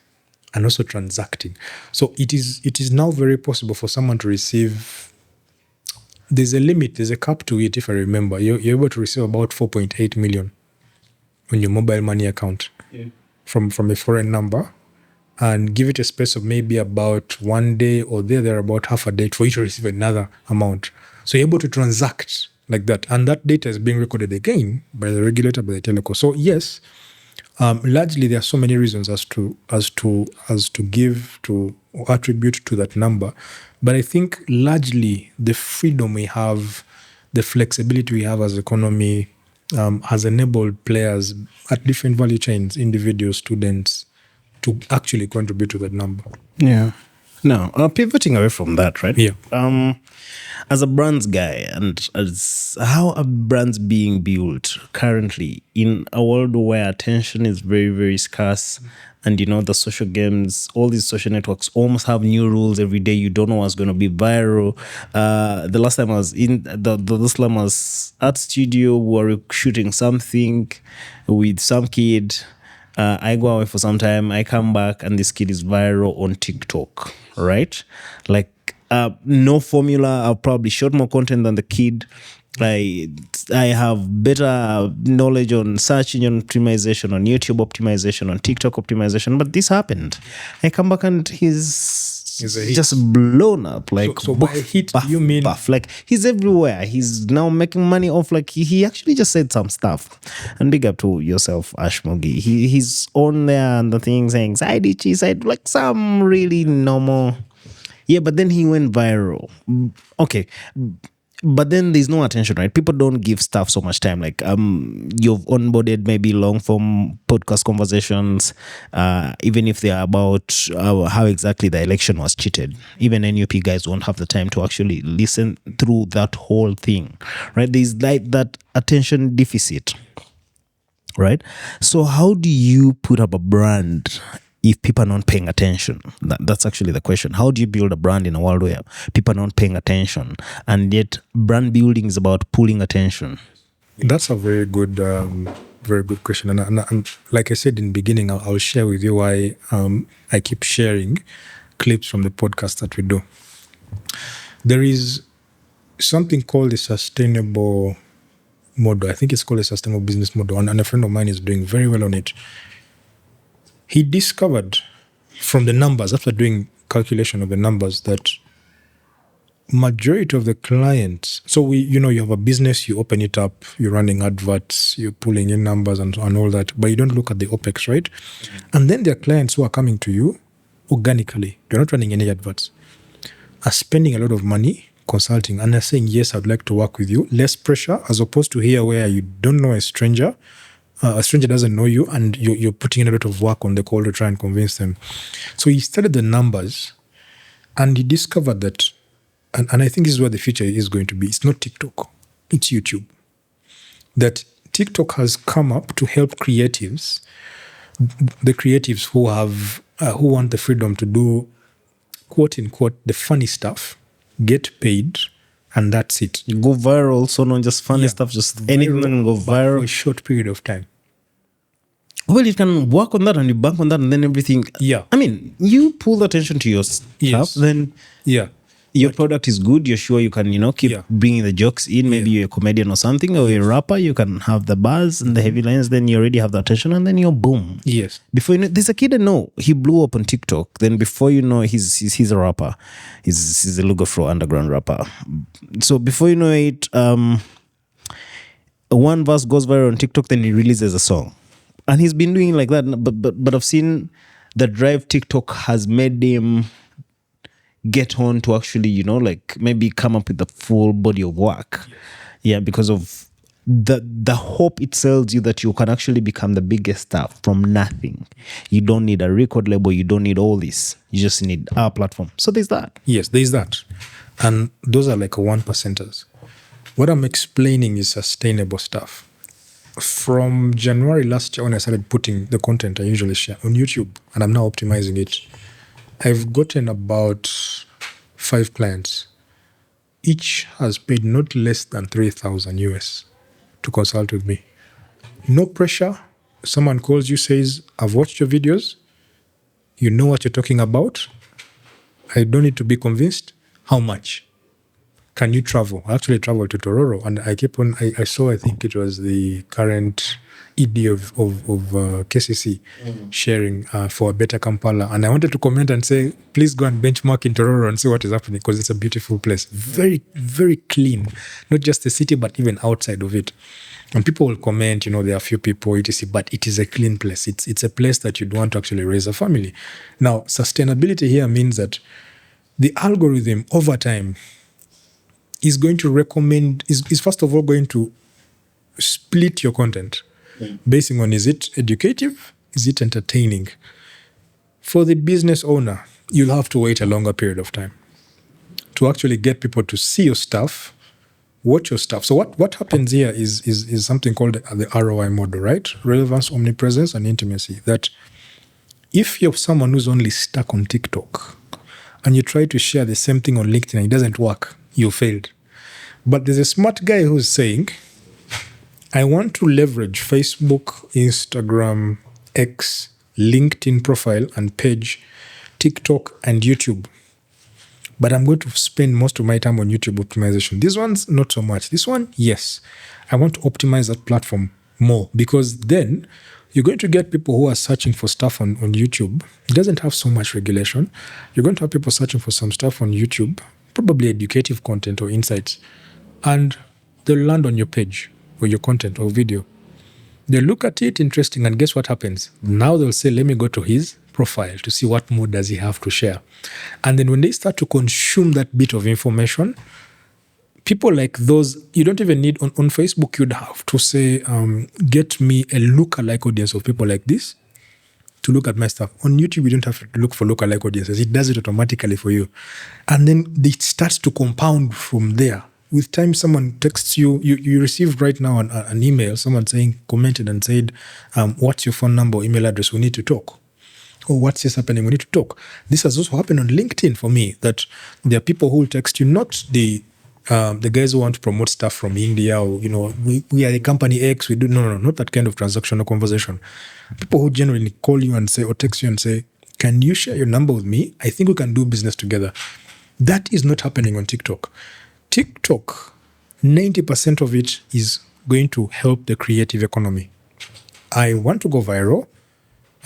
and also transacting. So it is now very possible for someone to receive. There's a limit, there's a cap to it, if I remember. You're able to receive about 4.8 million on your mobile money account from a foreign number, and give it a space of maybe about 1 day or there about half a day for you to receive another amount. So you're able to transact like that. And that data is being recorded again by the regulator, by the teleco. So yes, largely there are so many reasons as to give to or attribute to that number. But I think largely the freedom we have, the flexibility we have as economy has enabled players at different value chains, individuals, students, to actually contribute to that number. Yeah. Now, pivoting away from that, right? Yeah. As a brands guy, and as how are brands being built currently in a world where attention is very, very scarce, and the social games, all these social networks almost have new rules every day. You don't know what's going to be viral. The last time I was in this time I was at studio, we were shooting something with some kid. I go away for some time, I come back, and this kid is viral on TikTok, right? Like, no formula. I've probably shot more content than the kid. I have better knowledge on search engine optimization, on YouTube optimization, on TikTok optimization, but this happened. I come back and he's just blown up. Like, so by hit, you mean? Buff. Like, he's everywhere. He's now making money off, like, he actually just said some stuff. And big up to yourself, Ash Mogi. He's on there and the thing saying, side itchy, side, like some really normal. Yeah, but then he went viral. Okay. But then there's no attention, right? People don't give stuff so much time. Like, you've onboarded maybe long form podcast conversations, even if they're about how exactly the election was cheated. Even NUP guys won't have the time to actually listen through that whole thing, right? There's like that attention deficit, right? So how do you put up a brand if people are not paying attention? That's actually the question. How do you build a brand in a world where people are not paying attention? And yet brand building is about pulling attention. That's a very good question. And like I said in the beginning, I'll share with you why I keep sharing clips from the podcast that we do. There is something called a sustainable model. I think it's called a sustainable business model. And a friend of mine is doing very well on it. He discovered from the numbers, after doing calculation of the numbers, that majority of the clients, so you have a business, you open it up, you're running adverts, you're pulling in numbers and all that, but you don't look at the OPEX, right? Mm-hmm. And then there are clients who are coming to you organically, you're not running any adverts, are spending a lot of money consulting and are saying, yes, I'd like to work with you. Less pressure as opposed to here where you don't know a stranger doesn't know you, and you're putting in a lot of work on the call to try and convince them. So he studied the numbers and he discovered that, and I think this is where the future is going to be. It's not TikTok, it's YouTube. That TikTok has come up to help creatives, the creatives who want the freedom to do, quote unquote, the funny stuff, get paid, and that's it. You go viral, so not just funny stuff, just anything can go viral. For a short period of time. Well, you can work on that and you bank on that and then everything. Yeah. I mean, you pull attention to your stuff, then your product is good. You're sure you can, keep bringing the jokes in. Maybe you're a comedian or something, or you're a rapper. You can have the bars and the heavy lines. Then you already have the attention, and then you're boom. Yes. Before you know, there's a kid I know. He blew up on TikTok. Then before you know, he's a rapper. He's a Lugo Fro underground rapper. So before you know it, one verse goes viral on TikTok. Then he releases a song, and he's been doing like that. But I've seen the drive TikTok has made him get on to actually, maybe come up with the full body of work. Yeah, because of the hope it sells you that you can actually become the biggest star from nothing. You don't need a record label. You don't need all this. You just need our platform. So there's that. Yes, there's that. And those are like 1%ers. What I'm explaining is sustainable stuff. From January last year, when I started putting the content I usually share on YouTube, and I'm now optimizing it, I've gotten about 5 clients. Each has paid not less than $3,000 US to consult with me. No pressure. Someone calls you, says, I've watched your videos. You know what you're talking about. I don't need to be convinced. How much? Can you travel? I actually traveled to Tororo, and I saw, I think it was the current ED of KCC sharing for a better Kampala. And I wanted to comment and say, please go and benchmark in Tororo and see what is happening, because it's a beautiful place. Very, very clean. Not just the city, but even outside of it. And people will comment, there are a few people, etc., but it is a clean place. It's a place that you'd want to actually raise a family. Now, sustainability here means that the algorithm over time is going to recommend, is first of all going to split your content basing on, is it educative? Is it entertaining? For the business owner, you'll have to wait a longer period of time to actually get people to see your stuff, watch your stuff. So what happens here is something called the ROI model, right? Relevance, omnipresence, and intimacy. That if you're someone who's only stuck on TikTok and you try to share the same thing on LinkedIn and it doesn't work, you failed. But there's a smart guy who's saying, I want to leverage Facebook, Instagram, X, LinkedIn profile and page, TikTok, and YouTube. But I'm going to spend most of my time on YouTube optimization. This one's not so much. This one, yes. I want to optimize that platform more, because then you're going to get people who are searching for stuff on YouTube. It doesn't have so much regulation. You're going to have people searching for some stuff on YouTube, probably educative content or insights, and they'll land on your page or your content or video. They look at it, interesting, and guess what happens? Now they'll say, let me go to his profile to see what more does he have to share. And then when they start to consume that bit of information, people like those, you don't even need, on Facebook, you'd have to say, get me a lookalike audience of people like this to look at my stuff. On YouTube, you don't have to look for lookalike audiences. It does it automatically for you. And then it starts to compound from there. With time, someone texts you, you received right now an email, someone commented and said, what's your phone number or email address? We need to talk. Or what's this happening? We need to talk. This has also happened on LinkedIn for me, that there are people who will text you, not the guys who want to promote stuff from India, or, we are a company X, we do, no, not that kind of transactional conversation. People who generally call you and say, or text you and say, can you share your number with me? I think we can do business together. That is not happening on TikTok. TikTok, 90% of it is going to help the creative economy. I want to go viral.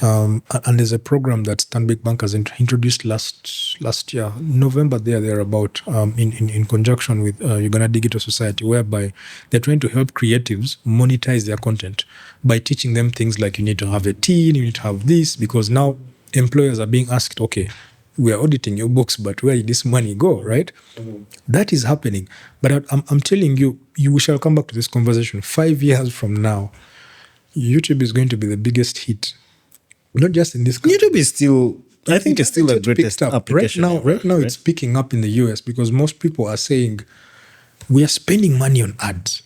And there's a program that Stanbic Bank has introduced last year, November thereabout, in conjunction with Uganda Digital Society, whereby they're trying to help creatives monetize their content by teaching them things like you need to have a team, you need to have this, because now employers are being asked, okay, we are auditing your books, but where did this money go, right? That is happening. But I'm telling you, we shall come back to this conversation. 5 years from now, YouTube is going to be the biggest hit. Not just in this country. YouTube is still, I think it's still the greatest application. Right now, it's picking up in the US because most people are saying, we are spending money on ads.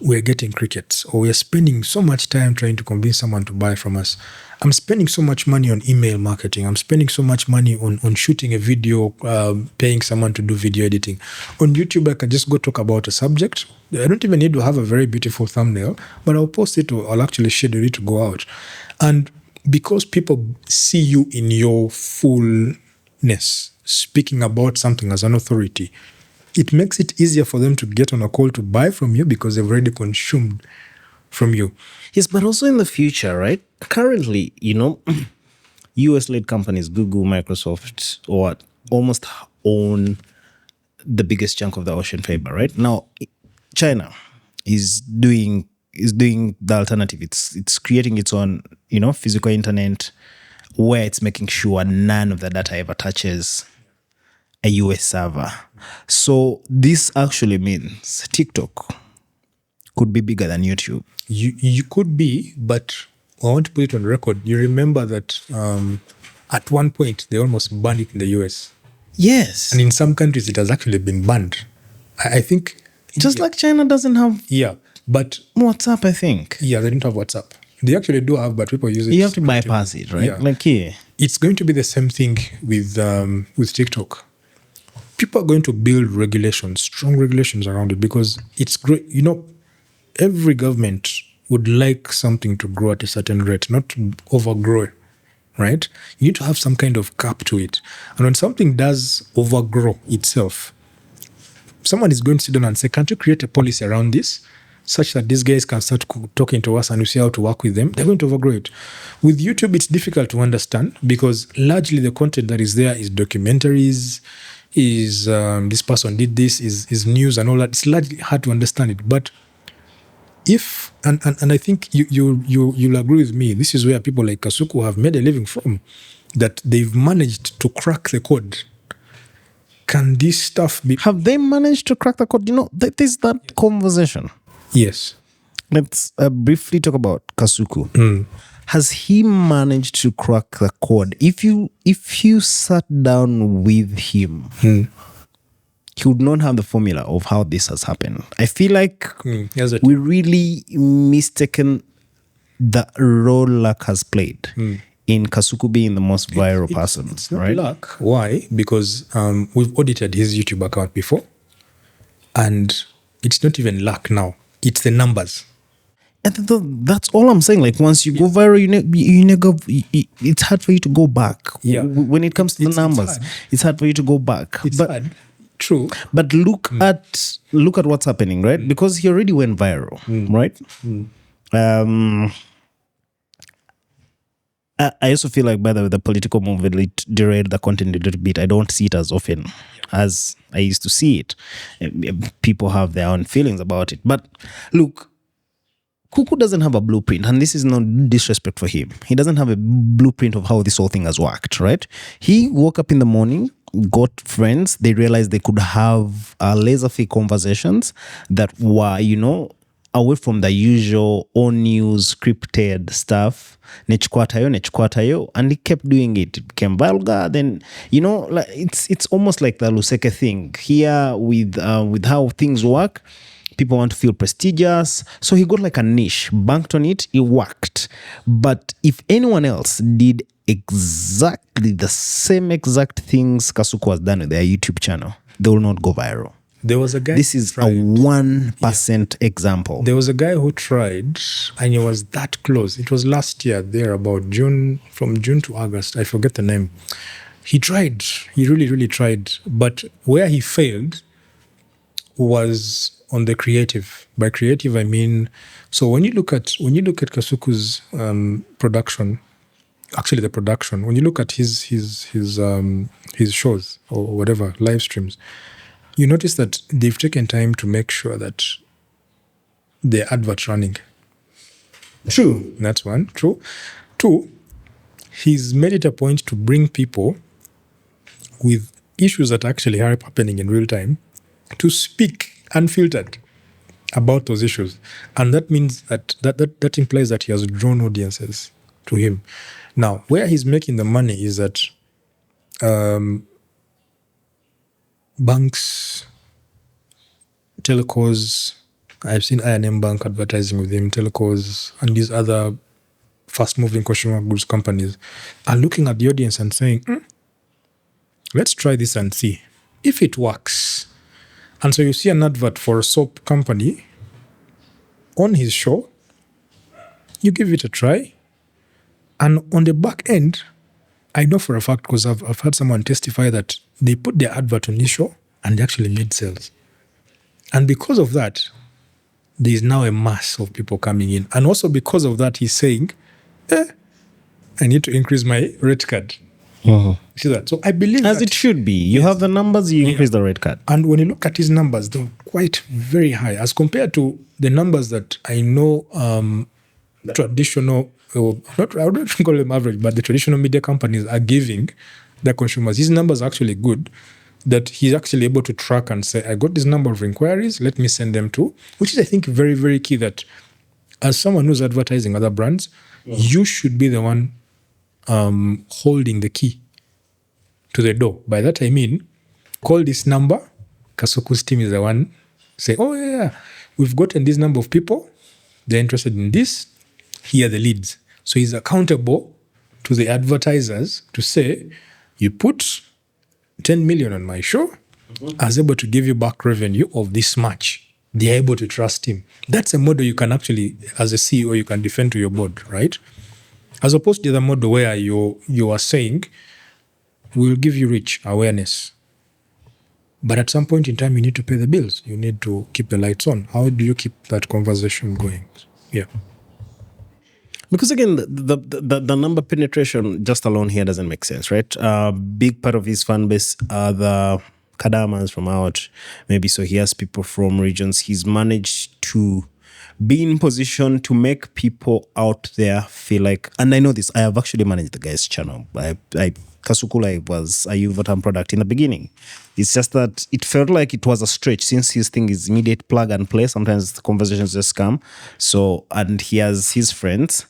We're getting crickets, or we're spending so much time trying to convince someone to buy from us. I'm spending so much money on email marketing. I'm spending so much money on shooting a video, paying someone to do video editing. On YouTube, I can just go talk about a subject. I don't even need to have a very beautiful thumbnail, but I'll post it or I'll actually schedule it to go out. And because people see you in your fullness, speaking about something as an authority, it makes it easier for them to get on a call to buy from you because they've already consumed from you. Yes, but also in the future, right? Currently, US-led companies, Google, Microsoft, or almost own the biggest chunk of the ocean fiber, right? Now, China is doing the alternative. It's creating its own, physical internet where it's making sure none of the data ever touches a US server. So this actually means TikTok could be bigger than YouTube. You could be, but I want to put it on record. You remember that at one point they almost banned it in the US. Yes. And in some countries it has actually been banned. I think... Just like China doesn't have but WhatsApp, I think. Yeah, they don't have WhatsApp. They actually do have, but people use it. You have to bypass it, right? Yeah. It's going to be the same thing with TikTok. People are going to build regulations, strong regulations around it because it's great. Every government would like something to grow at a certain rate, not to overgrow, right? You need to have some kind of cap to it. And when something does overgrow itself, someone is going to sit down and say, can't you create a policy around this such that these guys can start talking to us and we see how to work with them? They're going to overgrow it. With YouTube, it's difficult to understand because largely the content that is there is documentaries, is this person did this, is news and all that. It's largely hard to understand it. But if, and I think you'll agree with me, this is where people like Kasuku have made a living from, that they've managed to crack the code. Can this stuff be... Have they managed to crack the code? There's that conversation. Yes. Let's briefly talk about Kasuku. Has he managed to crack the code? If you sat down with him, he would not have the formula of how this has happened. I feel like we really mistaken the role luck has played in Kasuku being the most viral person. It's not right? luck. Why? Because we've audited his YouTube account before, and it's not even luck now. It's the numbers. And that's all I'm saying. Like once you go viral, it's hard for you to go back. Yeah. When it comes to the numbers, it's hard for you to go back. It's hard. True. But look at what's happening, right? Because he already went viral, right? I also feel like, by the way, the political movement derailed the content a little bit. I don't see it as often as I used to see it. People have their own feelings about it. But look, Kuku doesn't have a blueprint, and this is no disrespect for him. He doesn't have a blueprint of how this whole thing has worked, right? He woke up in the morning, got friends, they realized they could have laser-free conversations that were, away from the usual all-news scripted stuff. Nechkwatayo, and he kept doing it. It became vulgar. Then, like it's almost like the Luseke thing. Here with how things work, people want to feel prestigious. So he got like a niche, banked on it, it worked. But if anyone else did exactly the same exact things Kasuku has done with their YouTube channel, they will not go viral. There was a guy. This is a 1% example. There was a guy who tried, and he was that close. It was last year, there about June, from June to August. I forget the name. He tried. He really, really tried. But where he failed was on the creative. By creative, I mean, so when you look at Kasuku's production, actually the production, when you look at his shows or whatever live streams, you notice that they've taken time to make sure that the advert's running. True. That's one. True. Two, he's made it a point to bring people with issues that actually are happening in real time to speak unfiltered about those issues. And that means that implies that he has drawn audiences to him. Now, where he's making the money is that banks, telcos, I've seen I&M Bank advertising with him, telcos, and these other fast-moving consumer goods companies are looking at the audience and saying, let's try this and see if it works. And so you see an advert for a soap company on his show, you give it a try, and on the back end, I know for a fact, because I've heard someone testify that they put their advert on his show and they actually made sales. And because of that, there is now a mass of people coming in. And also because of that, he's saying, I need to increase my rate card. See that? So I believe as that, it should be. You have the numbers, you increase the rate card. And when you look at his numbers, they're quite very high as compared to the numbers that I know traditional, I wouldn't call them average, but the traditional media companies are giving their consumers. His numbers are actually good, that he's actually able to track and say, I got this number of inquiries, let me send them to, which is, I think, very, very key, that as someone who's advertising other brands, you should be the one holding the key to the door. By that I mean, call this number. Kasuku's team is the one say, oh yeah, we've gotten this number of people. They're interested in this. Here are the leads. So he's accountable to the advertisers to say, you put 10 million on my show, I was able to give you back revenue of this much. They're able to trust him. That's a model you can actually, as a CEO, you can defend to your board, right? As opposed to the other model where you are saying, we'll give you reach, awareness. But at some point in time, you need to pay the bills. You need to keep the lights on. How do you keep that conversation going? Yeah. Because again, the number penetration just alone here doesn't make sense, right? Big part of his fan base are the Kadamas from out, maybe, so he has people from regions. He's managed to be in position to make people out there feel like, and I know this, I have actually managed the guy's channel. Kasuku was a Ugandan product in the beginning. It's just that it felt like it was a stretch since his thing is immediate plug and play. Sometimes the conversations just come. So, and he has his friends.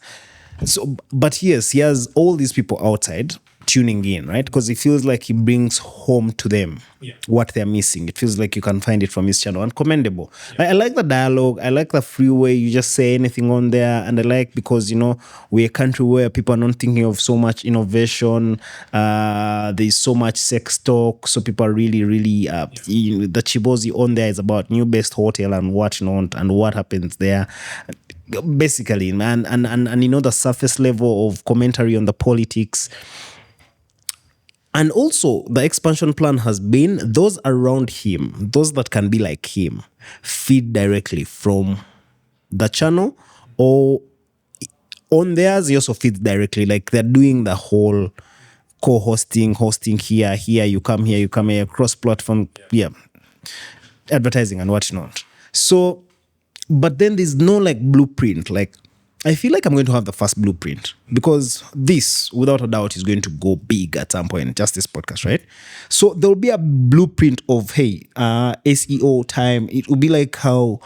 So, but yes, he has all these people outside tuning in, right? Because it feels like he brings home to them what they're missing. It feels like you can find it from his channel, and commendable. I like the dialogue. I like the freeway. You just say anything on there. And I like, because, you know, we're a country where people are not thinking of so much innovation. There's so much sex talk. So people are really, the Chibozi on there is about new best hotel and whatnot and what happens there. Basically, man. And you know, the surface level of commentary on the politics. And also, the expansion plan has been those around him, those that can be like him, feed directly from the channel, or on theirs, he also feeds directly. Like, they're doing the whole co-hosting, hosting here, you come here, cross-platform, advertising and whatnot. So, but then there's no like blueprint. Like, I feel like I'm going to have the first blueprint, because this, without a doubt, is going to go big at some point, just this podcast, right? So there'll be a blueprint of, hey, SEO time. It will be like how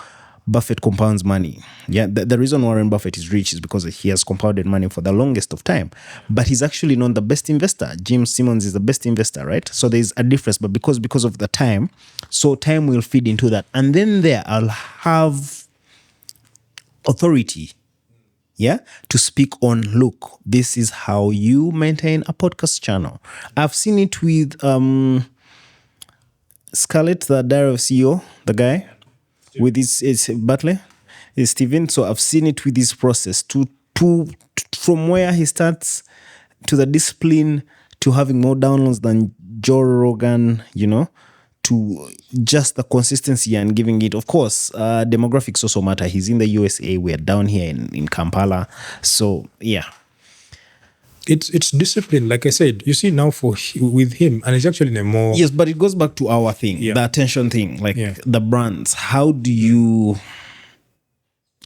Buffett compounds money. Yeah, the reason Warren Buffett is rich is because he has compounded money for the longest of time. But he's actually not the best investor. Jim Simmons is the best investor, right? So there's a difference, but because of the time, so time will feed into that. And then there I'll have authority, to speak on, look, this is how you maintain a podcast channel. I've seen it with Scarlett, the Diary of CEO, the guy, with his Butler, is Steven. So I've seen it with this process to from where he starts to the discipline to having more downloads than Joe Rogan, to just the consistency and giving it. Of course, demographics also matter. He's in the USA. We're down here in Kampala. So, yeah. It's discipline. Like I said, you see now with him, and it's actually in a more... Yes, but it goes back to our thing, the attention thing, like the brands. How do you...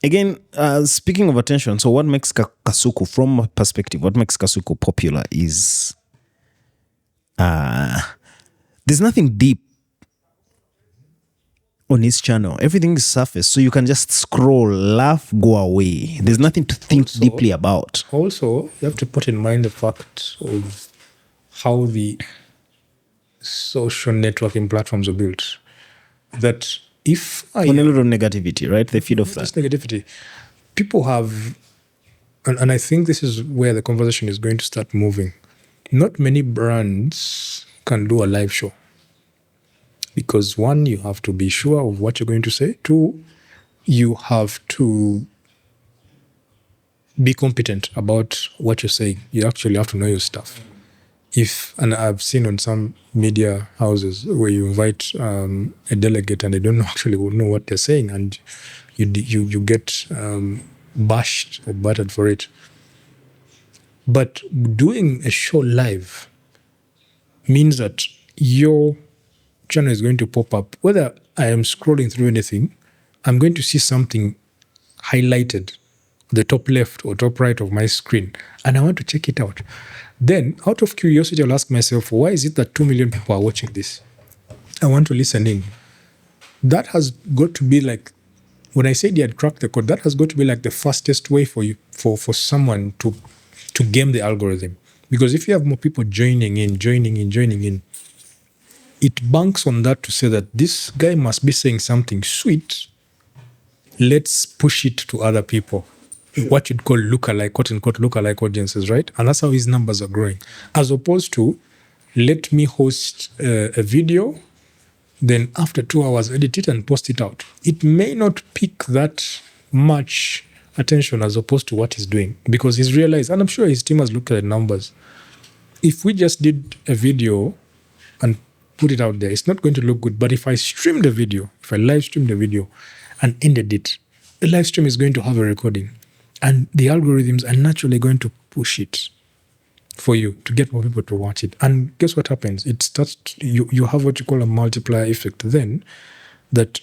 again, speaking of attention, so what makes Kasuku, from my perspective, what makes Kasuku popular is there's nothing deep on his channel. Everything is surface, so you can just scroll, laugh, go away. There's nothing to think deeply about. Also, you have to put in mind the fact of how the social networking platforms are built. That if I On a lot of negativity, right? They feed off that. this negativity, people have, and I think this is where the conversation is going to start moving. Not many brands can do a live show because one, you have to be sure of what you're going to say. Two, you have to be competent about what you're saying. You actually have to know your stuff. And I've seen on some media houses where you invite a delegate and they don't actually know what they're saying, and you get bashed or battered for it. But doing a show live means that your channel is going to pop up. Whether I am scrolling through anything, I'm going to see something highlighted, the top left or top right of my screen, and I want to check it out. Then, out of curiosity, I'll ask myself, why is it that 2 million people are watching this? I want to listen in. That has got to be like, when I said you had cracked the code, that has got to be like the fastest way for you, for someone to game the algorithm. Because if you have more people joining in, it banks on that to say that this guy must be saying something sweet. Let's push it to other people. What you'd call lookalike, quote unquote, lookalike audiences, right? And that's how his numbers are growing. As opposed to, let me host a video, then after 2 hours, edit it and post it out. It may not pick that much attention as opposed to what he's doing, because he's realized, and I'm sure his team has looked at the numbers. If we just did a video and put it out there, it's not going to look good. But if I stream the video, if I live stream the video and ended it, the live stream is going to have a recording. And the algorithms are naturally going to push it for you to get more people to watch it. And guess what happens? It starts, you have what you call a multiplier effect then, that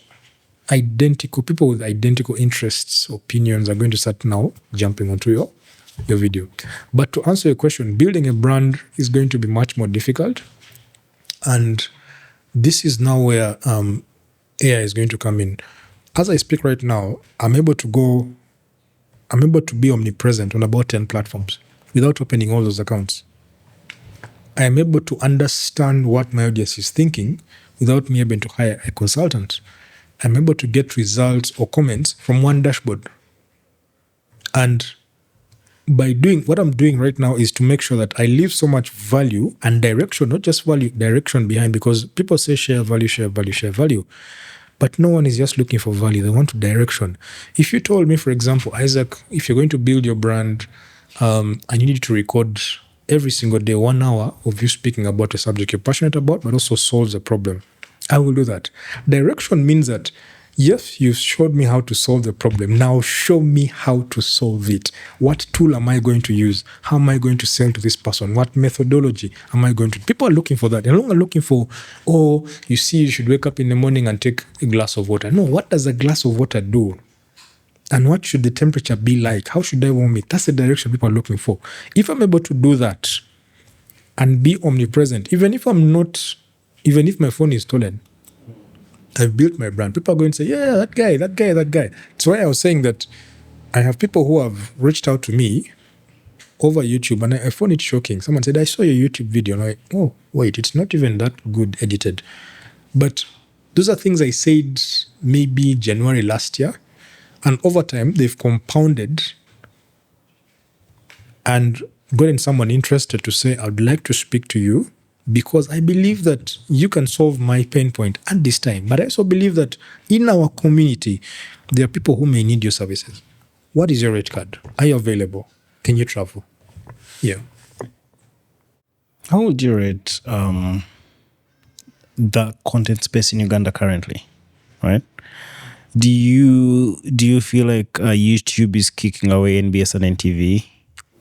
people with identical interests, opinions are going to start now jumping onto your video. But to answer your question, building a brand is going to be much more difficult. And this is now where AI is going to come in. As I speak right now, I'm able to be omnipresent on about 10 platforms without opening all those accounts. I am able to understand what my audience is thinking without me having to hire a consultant. I'm able to get results or comments from one dashboard. And by doing what I'm doing right now is to make sure that I leave so much value and direction, not just value, direction behind, because people say share value, share value, share value. But no one is just looking for value. They want direction. If you told me, for example, Isaac, if you're going to build your brand and you need to record every single day 1 hour of you speaking about a subject you're passionate about, but also solves a problem, I will do that. Direction means that, yes, you showed me how to solve the problem. Now show me how to solve it. What tool am I going to use? How am I going to sell to this person? What methodology am I going to? People are looking for that. They're no longer looking for, you should wake up in the morning and take a glass of water. No, what does a glass of water do? And what should the temperature be like? How should I warm it? That's the direction people are looking for. If I'm able to do that and be omnipresent, even if my phone is stolen, I've built my brand. People are going to say, yeah, that guy. That's why I was saying that I have people who have reached out to me over YouTube, and I found it shocking. Someone said, I saw your YouTube video. And I'm like, oh, wait, it's not even that good edited. But those are things I said maybe January last year. And over time, they've compounded and gotten someone interested to say, I'd like to speak to you, because I believe that you can solve my pain point at this time. But I also believe that in our community, there are people who may need your services. What is your rate card? Are you available? Can you travel? Yeah. How would you rate the content space in Uganda currently? Right? Do you feel like YouTube is kicking away NBS and NTV?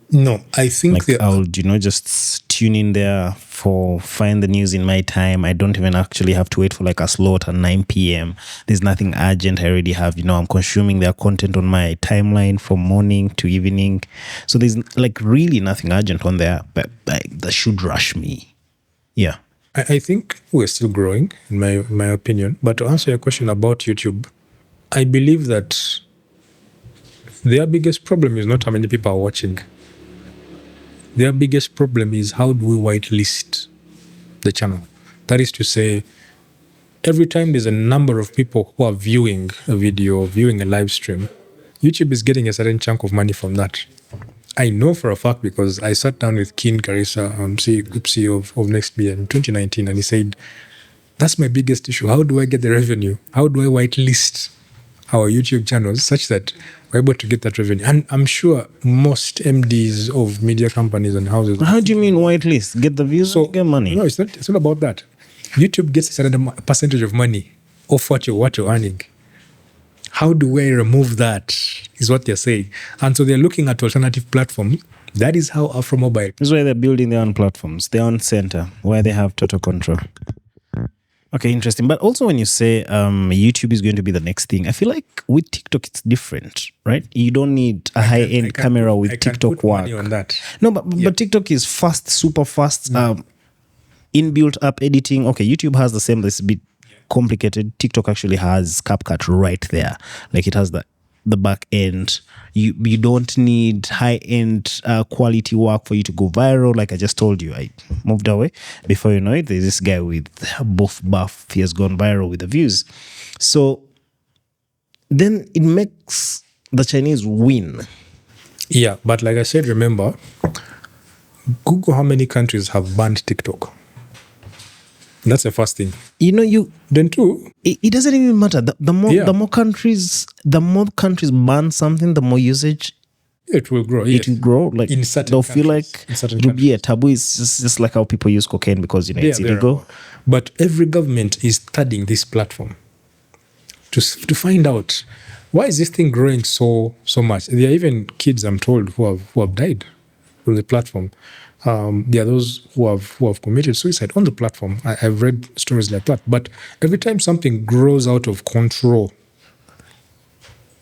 No, I think I would, just tune in there for find the news in my time. I don't even actually have to wait for like a slot at 9 p.m. There's nothing urgent. I already have, I'm consuming their content on my timeline from morning to evening. So there's like really nothing urgent on there, but that should rush me. Yeah. I think we're still growing, in my opinion. But to answer your question about YouTube, I believe that their biggest problem is not how many people are watching. Their biggest problem is how do we whitelist the channel? That is to say, every time there's a number of people who are viewing a video, viewing a live stream, YouTube is getting a certain chunk of money from that. I know for a fact because I sat down with Kin Karisa, Group CEO of NextBia in 2019, and he said, that's my biggest issue. How do I get the revenue? How do I whitelist our YouTube channels such that we're able to get that revenue? And I'm sure most MDs of media companies and houses... How do you mean whitelist? Get the views and get money? No, it's not about that. YouTube gets a certain percentage of money of what you're earning. How do I remove that is what they're saying. And so they're looking at alternative platforms. That is how AfroMobile... This is why they're building their own platforms, their own center, where they have total control. Okay, interesting. But also when you say YouTube is going to be the next thing, I feel like with TikTok, it's different, right? You don't need a high-end camera with TikTok work. Money on that. No, but TikTok is fast, super fast, inbuilt app editing. Okay, YouTube has the same, this bit complicated. TikTok actually has CapCut right there. Like it has the back end. You don't need high-end quality work for you to go viral. Like I just told you, I moved away. Before you know it, there's this guy with buff. He has gone viral with the views. So then it makes the Chinese win. Yeah, but like I said, remember, Google how many countries have banned TikTok. That's the first thing. Then two. It doesn't even matter. The more countries ban something, the more usage it will grow. It will grow. Like in certain they'll countries, feel like it will be a taboo. It's just like how people use cocaine because it's illegal. But every government is studying this platform to find out why is this thing growing so much. There are even kids, I'm told, who have died on the platform. There are those who have committed suicide on the platform. I've read stories like that. But every time something grows out of control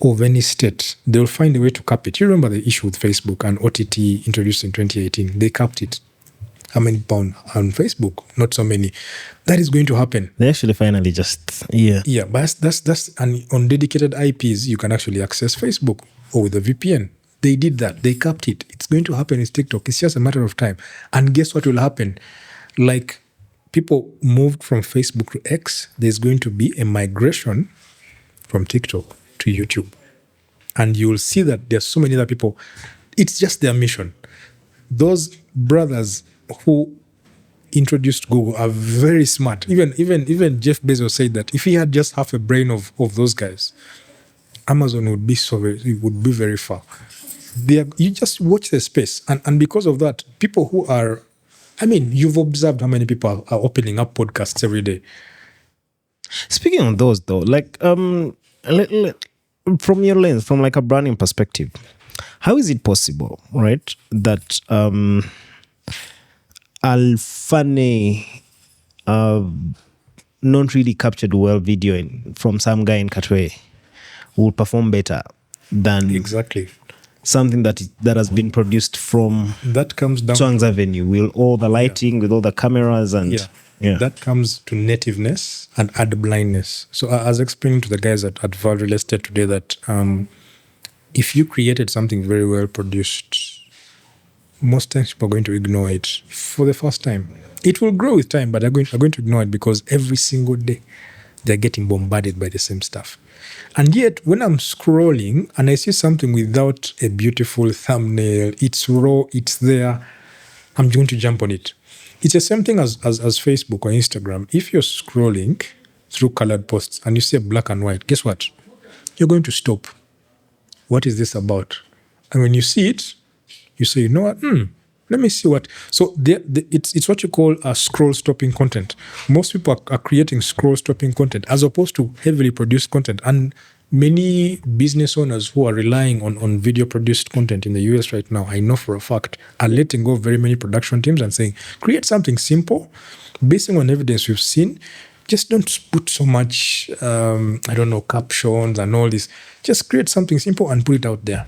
of any state, they'll find a way to cap it. You remember the issue with Facebook and OTT introduced in 2018? They capped it. How many pounds on Facebook? Not so many. That is going to happen. They actually finally Yeah, but that's and on dedicated IPs, you can actually access Facebook or with a VPN. They did that. They capped it. It's going to happen with TikTok. It's just a matter of time. And guess what will happen? Like people moved from Facebook to X, there's going to be a migration from TikTok to YouTube. And you'll see that there's so many other people. It's just their mission. Those brothers who introduced Google are very smart. Even Jeff Bezos said that if he had just half a brain of those guys, Amazon would be very far. You just watch the space. And because of that, people who are, you've observed how many people are opening up podcasts every day. Speaking of those though, like from your lens, from like a branding perspective, how is it possible, right, that Alfane not really captured well video from some guy in Katwe will perform better than exactly something that has been produced from that comes down Swang's Avenue with all the lighting, with all the cameras and that comes to nativeness and ad blindness. So I was explaining to the guys at Val Real Estate today that if you created something very well produced, most times people are going to ignore it for the first time. It will grow with time, but they're going to ignore it because every single day they're getting bombarded by the same stuff. And yet, when I'm scrolling and I see something without a beautiful thumbnail, it's raw, it's there, I'm going to jump on it. It's the same thing as Facebook or Instagram. If you're scrolling through colored posts and you see a black and white, guess what? You're going to stop. What is this about? And when you see it, you say, you know what? Let me see what. So it's what you call a scroll-stopping content. Most people are creating scroll-stopping content as opposed to heavily produced content. And many business owners who are relying on video produced content in the US right now, I know for a fact, are letting go of very many production teams and saying, create something simple, basing on evidence we've seen. Just don't put so much, captions and all this. Just create something simple and put it out there.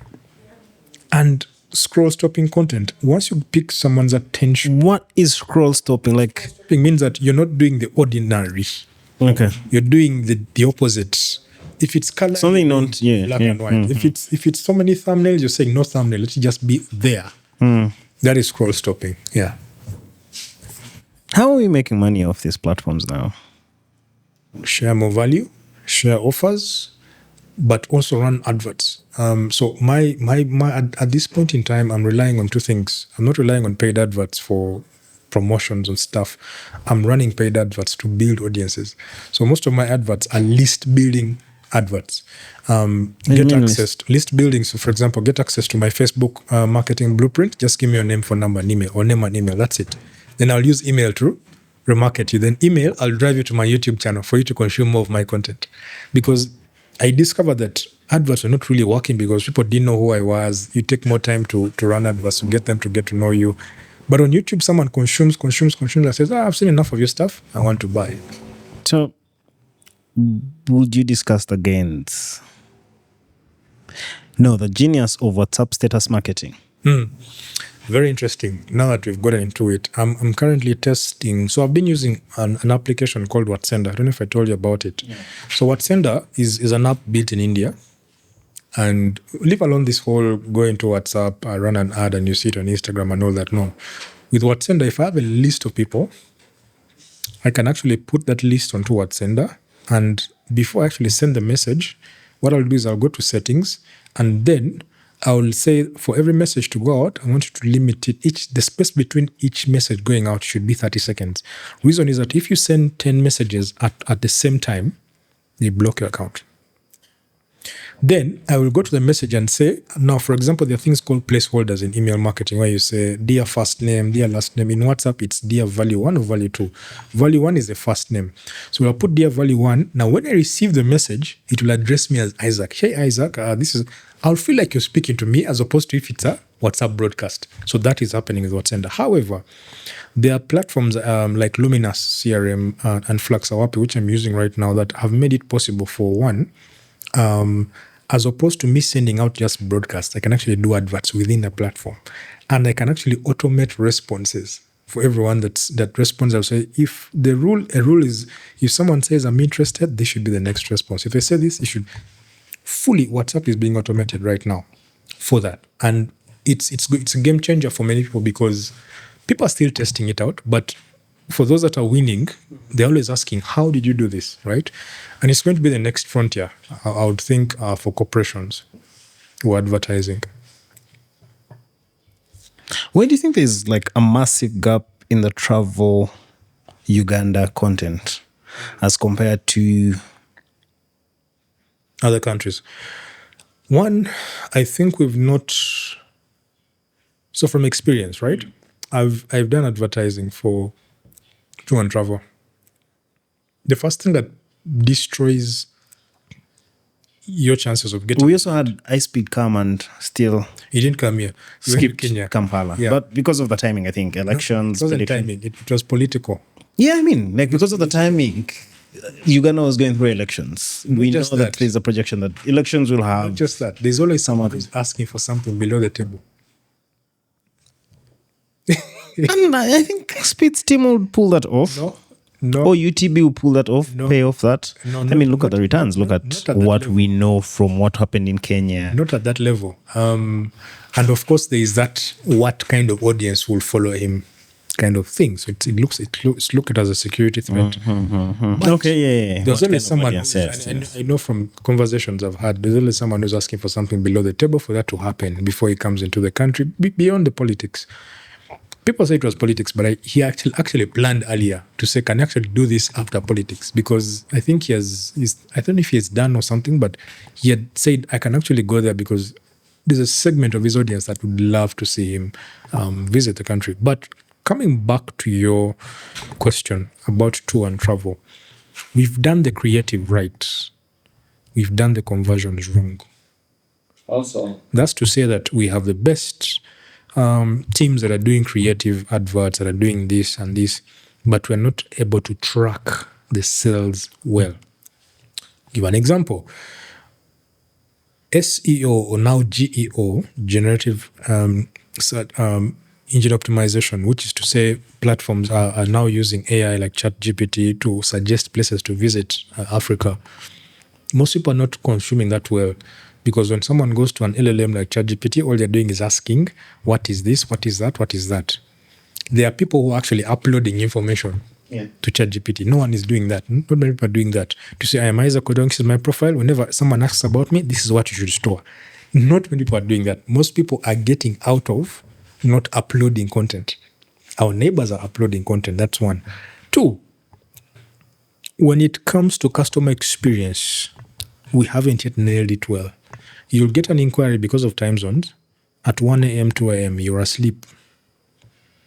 And scroll stopping content. Once you pick someone's attention. What is scroll stopping? Like, it means that you're not doing the ordinary. Okay. You're doing the opposite. If it's color, something not black and white. If it's so many thumbnails, you're saying no thumbnail. Let's just be there. That is scroll stopping. Yeah. How are we making money off these platforms now? Share more value, share offers, but also run adverts. So my at this point in time, I'm relying on two things. I'm not relying on paid adverts for promotions and stuff. I'm running paid adverts to build audiences. So most of my adverts are list building adverts. List building. So for example, get access to my Facebook marketing blueprint. Just give me your name, phone number, and email, or name and email. That's it. Then I'll use email to remarket you. Then email, I'll drive you to my YouTube channel for you to consume more of my content. Because I discovered that adverts were not really working because people didn't know who I was. You take more time to run adverts to get them to get to know you. But on YouTube, someone consumes and says, I've seen enough of your stuff. I want to buy. So, would you discuss the gains? No, the genius of WhatsApp status marketing. Very interesting. Now that we've gotten into it, I'm currently testing. So I've been using an application called WhatsApp. I don't know if I told you about it. Yeah. So WhatsApp is an app built in India. And leave alone this whole go into WhatsApp, run an ad and you see it on Instagram and all that. No. With WhatsApp, if I have a list of people, I can actually put that list onto WhatsApp. And before I actually send the message, what I'll do is I'll go to settings and then I will say for every message to go out, I want you to limit it. The space between each message going out should be 30 seconds. Reason is that if you send 10 messages at the same time, they block your account. Then I will go to the message and say, now, for example, there are things called placeholders in email marketing where you say, dear first name, dear last name. In WhatsApp, it's dear value 1 or value 2. Value 1 is the first name. So I'll put dear value 1. Now, when I receive the message, it will address me as Isaac. Hey, Isaac, I'll feel like you're speaking to me as opposed to if it's a WhatsApp broadcast. So that is happening with WhatsApp. However, there are platforms like Luminous CRM and Fluxawapi, which I'm using right now, that have made it possible for one, as opposed to me sending out just broadcasts, I can actually do adverts within the platform. And I can actually automate responses for everyone that responds. I'll say, if a rule is, if someone says, I'm interested, this should be the next response. If I say this, it should fully, WhatsApp is being automated right now for that. And it's a game changer for many people because people are still testing it out, but for those that are winning, they're always asking, how did you do this, right? And it's going to be the next frontier, I would think, for corporations who are advertising. Where do you think there's like a massive gap in the travel Uganda content as compared to other countries? One, I think we've not... So from experience, right? I've done advertising for tour and travel. The first thing that destroys your chances of getting... We also had iSpeed come and still... He didn't come here. He skipped Kenya. Kampala. Yeah. But because of the timing, I think, elections... No, it wasn't timing. It was political. Yeah, I mean, like because of the timing, Uganda was going through elections. We know that there's a projection that elections will have... Not just that. There's always someone who's asking for something below the table. And I think Speed's team will pull that off. No. Or UTB will pull that off, pay off that. No, I mean, look at the returns. Look at what we know from what happened in Kenya. Not at that level. And of course, there is that what kind of audience will follow him kind of thing. So it's looked at as a security threat. Okay, yeah. There's always someone, I know from conversations I've had, there's always someone who's asking for something below the table for that to happen before he comes into the country, beyond the politics. People say it was politics, but he actually planned earlier to say, can I actually do this after politics? Because I think I don't know if he has done or something, but he had said, I can actually go there because there's a segment of his audience that would love to see him visit the country. But coming back to your question about tour and travel, we've done the creative right. we've done the conversions wrong. Also, That's to say that we have the best teams that are doing creative adverts, that are doing this and this, but we're not able to track the sales well. Give an example. SEO, or now GEO, generative engine optimization, which is to say platforms are now using AI like ChatGPT to suggest places to visit Africa. Most people are not consuming that well, because when someone goes to an LLM like ChatGPT, all they're doing is asking, what is this, what is that, what is that? There are people who are actually uploading information to ChatGPT. No one is doing that. Not many people are doing that. To say, I am Isaac Odongo, this is my profile. Whenever someone asks about me, this is what you should store. Not many people are doing that. Most people are getting out of not uploading content. Our neighbors are uploading content. That's one. Two, when it comes to customer experience, we haven't yet nailed it well. You'll get an inquiry because of time zones. At 1 a.m., 2 a.m., you're asleep.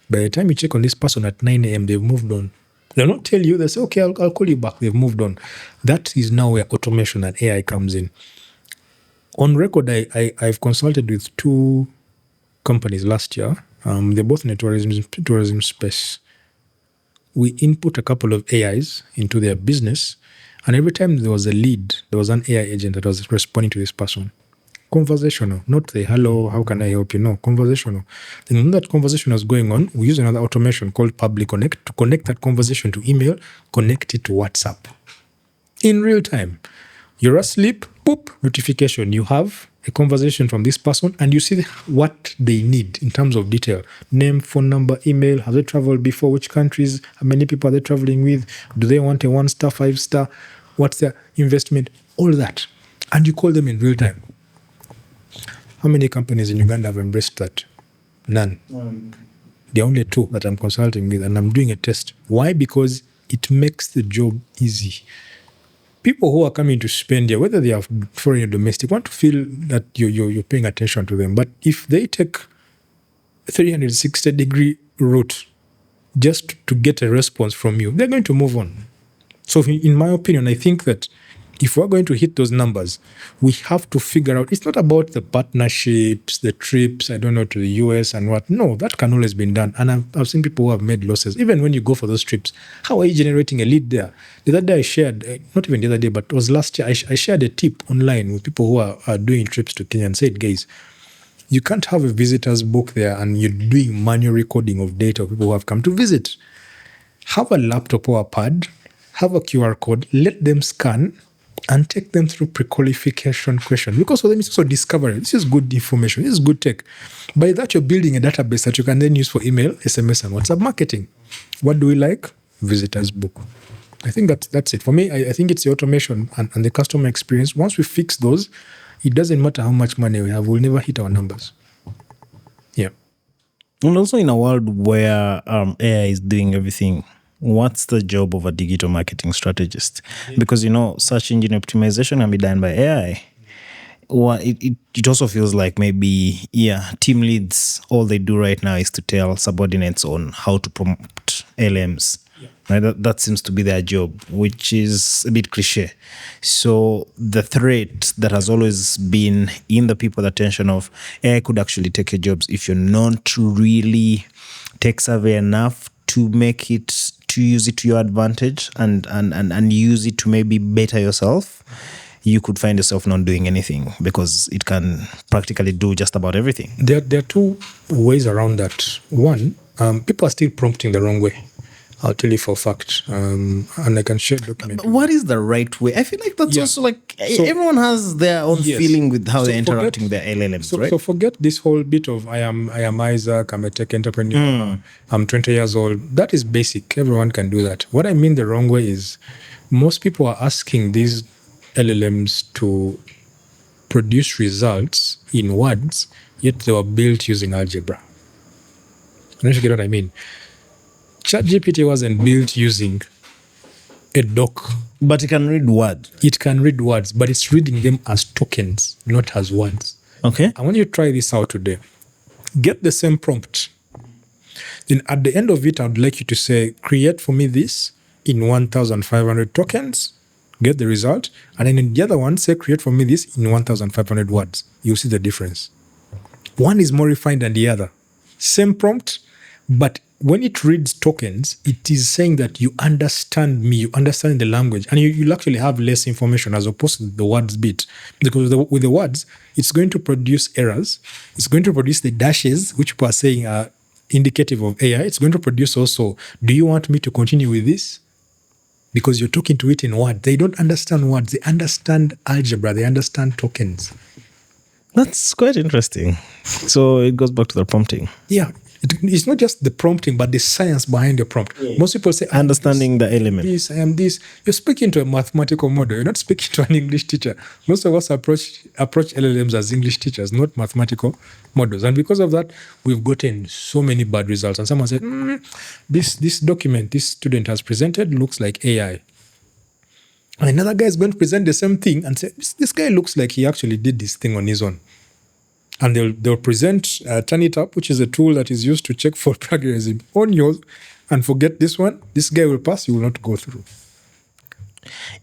By the time you check on this person at 9 a.m., they've moved on. They'll not tell you. They say, okay, I'll call you back. They've moved on. That is now where automation and AI comes in. On record, I've consulted with 2 companies last year. They're both in the tourism space. We input a couple of AIs into their business, and every time there was a lead, there was an AI agent that was responding to this person. Conversational, not the hello, how can I help you? No, conversational. Then when that conversation was going on, we use another automation called Public Connect to connect that conversation to email, connect it to WhatsApp. In real time. You're asleep, boop, notification. You have a conversation from this person and you see what they need in terms of detail. Name, phone number, email, have they traveled before, which countries, how many people are they traveling with, do they want a 1-star, 5-star, what's their investment, all that. And you call them in real time. How many companies in Uganda have embraced that? None. There are only 2 that I'm consulting with, and I'm doing a test. Why? Because it makes the job easy. People who are coming to spend here, whether they are foreign or domestic, want to feel that you're paying attention to them. But if they take a 360-degree route just to get a response from you, they're going to move on. So in my opinion, I think that if we're going to hit those numbers, we have to figure out, it's not about the partnerships, the trips, I don't know, to the US and what. No, that can always be done. And I've seen people who have made losses. Even when you go for those trips, how are you generating a lead there? The other day I shared, not even the other day, but it was last year, I shared a tip online with people who are doing trips to Kenya and said, guys, you can't have a visitor's book there and you're doing manual recording of data of people who have come to visit. Have a laptop or a pad, have a QR code, let them scan, and take them through pre-qualification questions. Because for them, it's also discovery. This is good information. This is good tech. By that, you're building a database that you can then use for email, SMS, and WhatsApp marketing. What do we like? Visitors book. I think that's it. For me, I think it's the automation and the customer experience. Once we fix those, it doesn't matter how much money we have. We'll never hit our numbers. Yeah. And also in a world where AI is doing everything, what's the job of a digital marketing strategist? Because, search engine optimization can be done by AI. Well, it also feels like maybe, team leads, all they do right now is to tell subordinates on how to promote LLMs. Right? That seems to be their job, which is a bit cliche. So the threat that has always been in the people's attention of AI could actually take your jobs if you're not really tech savvy enough to make it, to use it to your advantage and use it to maybe better yourself. You could find yourself not doing anything because it can practically do just about everything. There are 2 ways around that. One, people are still prompting the wrong way. I'll tell you for a fact. And I can share document. What is the right way? I feel like that's also like everyone has their own feeling with how they're interacting with their LLMs, right? So forget this whole bit of I am Isaac, I'm a tech entrepreneur, I'm 20 years old. That is basic. Everyone can do that. What I mean the wrong way is most people are asking these LLMs to produce results in words, yet they were built using algebra. I don't know if you get what I mean. ChatGPT wasn't built using a doc. But it can read words. It can read words, but it's reading them as tokens, not as words. Okay. I want you to try this out today. Get the same prompt. Then at the end of it, I would like you to say, create for me this in 1,500 tokens get the result, and then in the other one, say create for me this in 1,500 words. You'll see the difference. One is more refined than the other. Same prompt, but when it reads tokens, it is saying that you understand me, you understand the language, and you'll actually have less information as opposed to the words bit. Because with the words, it's going to produce errors. It's going to produce the dashes, which people are saying are indicative of AI. It's going to produce also, do you want me to continue with this? Because you're talking to it in words. They don't understand words. They understand algebra. They understand tokens. That's quite interesting. So it goes back to the prompting. Yeah. It's not just the prompting, but the science behind the prompt. Yeah. Most people say, understanding the element. I am this. You're speaking to a mathematical model. You're not speaking to an English teacher. Most of us approach LLMs as English teachers, not mathematical models. And because of that, we've gotten so many bad results. And someone said, this document this student has presented looks like AI. And another guy is going to present the same thing and say, this guy looks like he actually did this thing on his own. And they'll present Turn It Up, which is a tool that is used to check for plagiarism on yours, and forget this one. This guy will pass, you will not go through.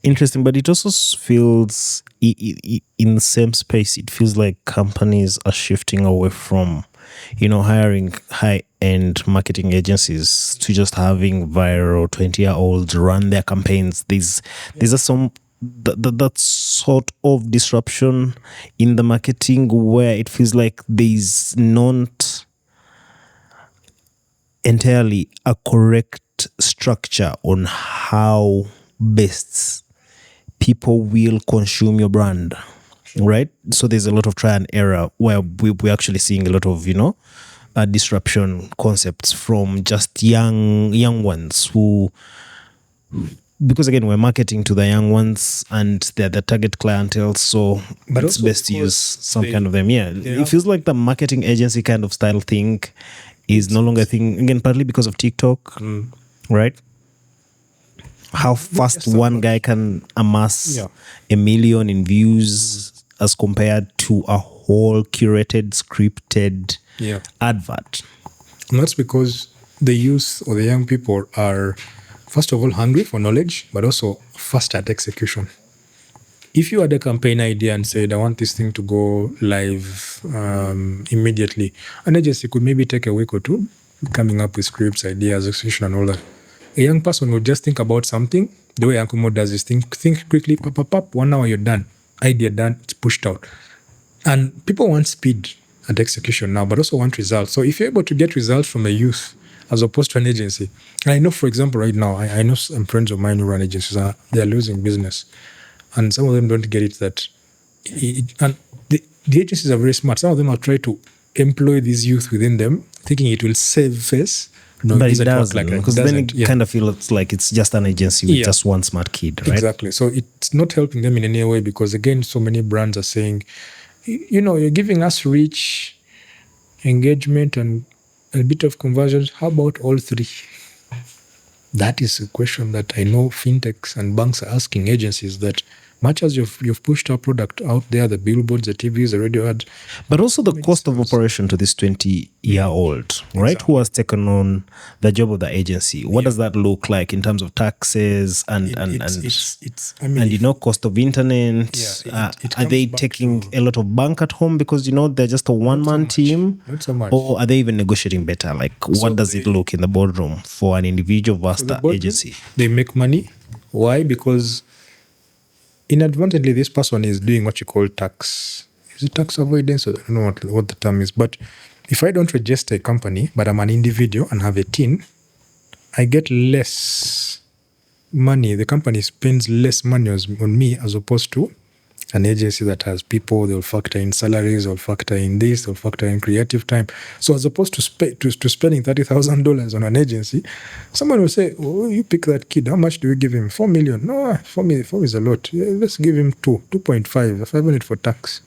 Interesting, but it also feels, in the same space, it feels like companies are shifting away from, hiring high-end marketing agencies to just having viral 20-year-olds run their campaigns. There's some that sort of disruption in the marketing where it feels like there's not entirely a correct structure on how best people will consume your brand, right? So there's a lot of try and error where we're actually seeing a lot of disruption concepts from just young ones who, because again, we're marketing to the young ones and they're the target clientele, so but it's best to use some kind of them. Yeah, it feels like the marketing agency kind of style thing is no longer a thing, again, partly because of TikTok, right? How fast one guy can amass 1 million in views as compared to a whole curated, scripted advert. And that's because the youth or the young people are, first of all, hungry for knowledge, but also fast at execution. If you had a campaign idea and said, I want this thing to go live immediately, an agency could maybe take a week or two coming up with scripts, ideas, execution, and all that. A young person would just think about something, the way Uncle Mo does this thing, think quickly, pop, 1 hour, you're done. Idea done, it's pushed out. And people want speed and execution now, but also want results. So if you're able to get results from a youth, as opposed to an agency. And I know, for example, right now, I know some friends of mine who run agencies, they're losing business. And some of them don't get it that... and the agencies are very smart. Some of them are trying to employ these youth within them, thinking it will save face. No, but it doesn't, because then it kind of feels like it's just an agency with just one smart kid, right? Exactly. So it's not helping them in any way because, again, so many brands are saying, you're giving us reach, engagement, and a bit of conversions. How about all three? That is a question that I know fintechs and banks are asking agencies, that much as you've pushed our product out there, the billboards, the TVs, the radio ads. But also the cost of operation to this 20-year-old, right? Exactly. Who has taken on the job of the agency. What does that look like in terms of taxes and cost of internet? Are they taking a lot of bank at home because, they're just a one-man team? Not so much. Or are they even negotiating better? Like, what does it look in the boardroom for an individual versus the agency? They make money. Why? Because inadvertently, this person is doing what you call tax. Is it tax avoidance? I don't know what the term is. But if I don't register a company, but I'm an individual and have a TIN, I get less money. The company spends less money on me as opposed to an agency that has people. They'll factor in salaries, they'll factor in this, they'll factor in creative time. So as opposed to spending $30,000 on an agency, someone will say, oh, you pick that kid, how much do you give him? 4 million. No, 4 is a lot. Let's give him 2.5, 500 for tax.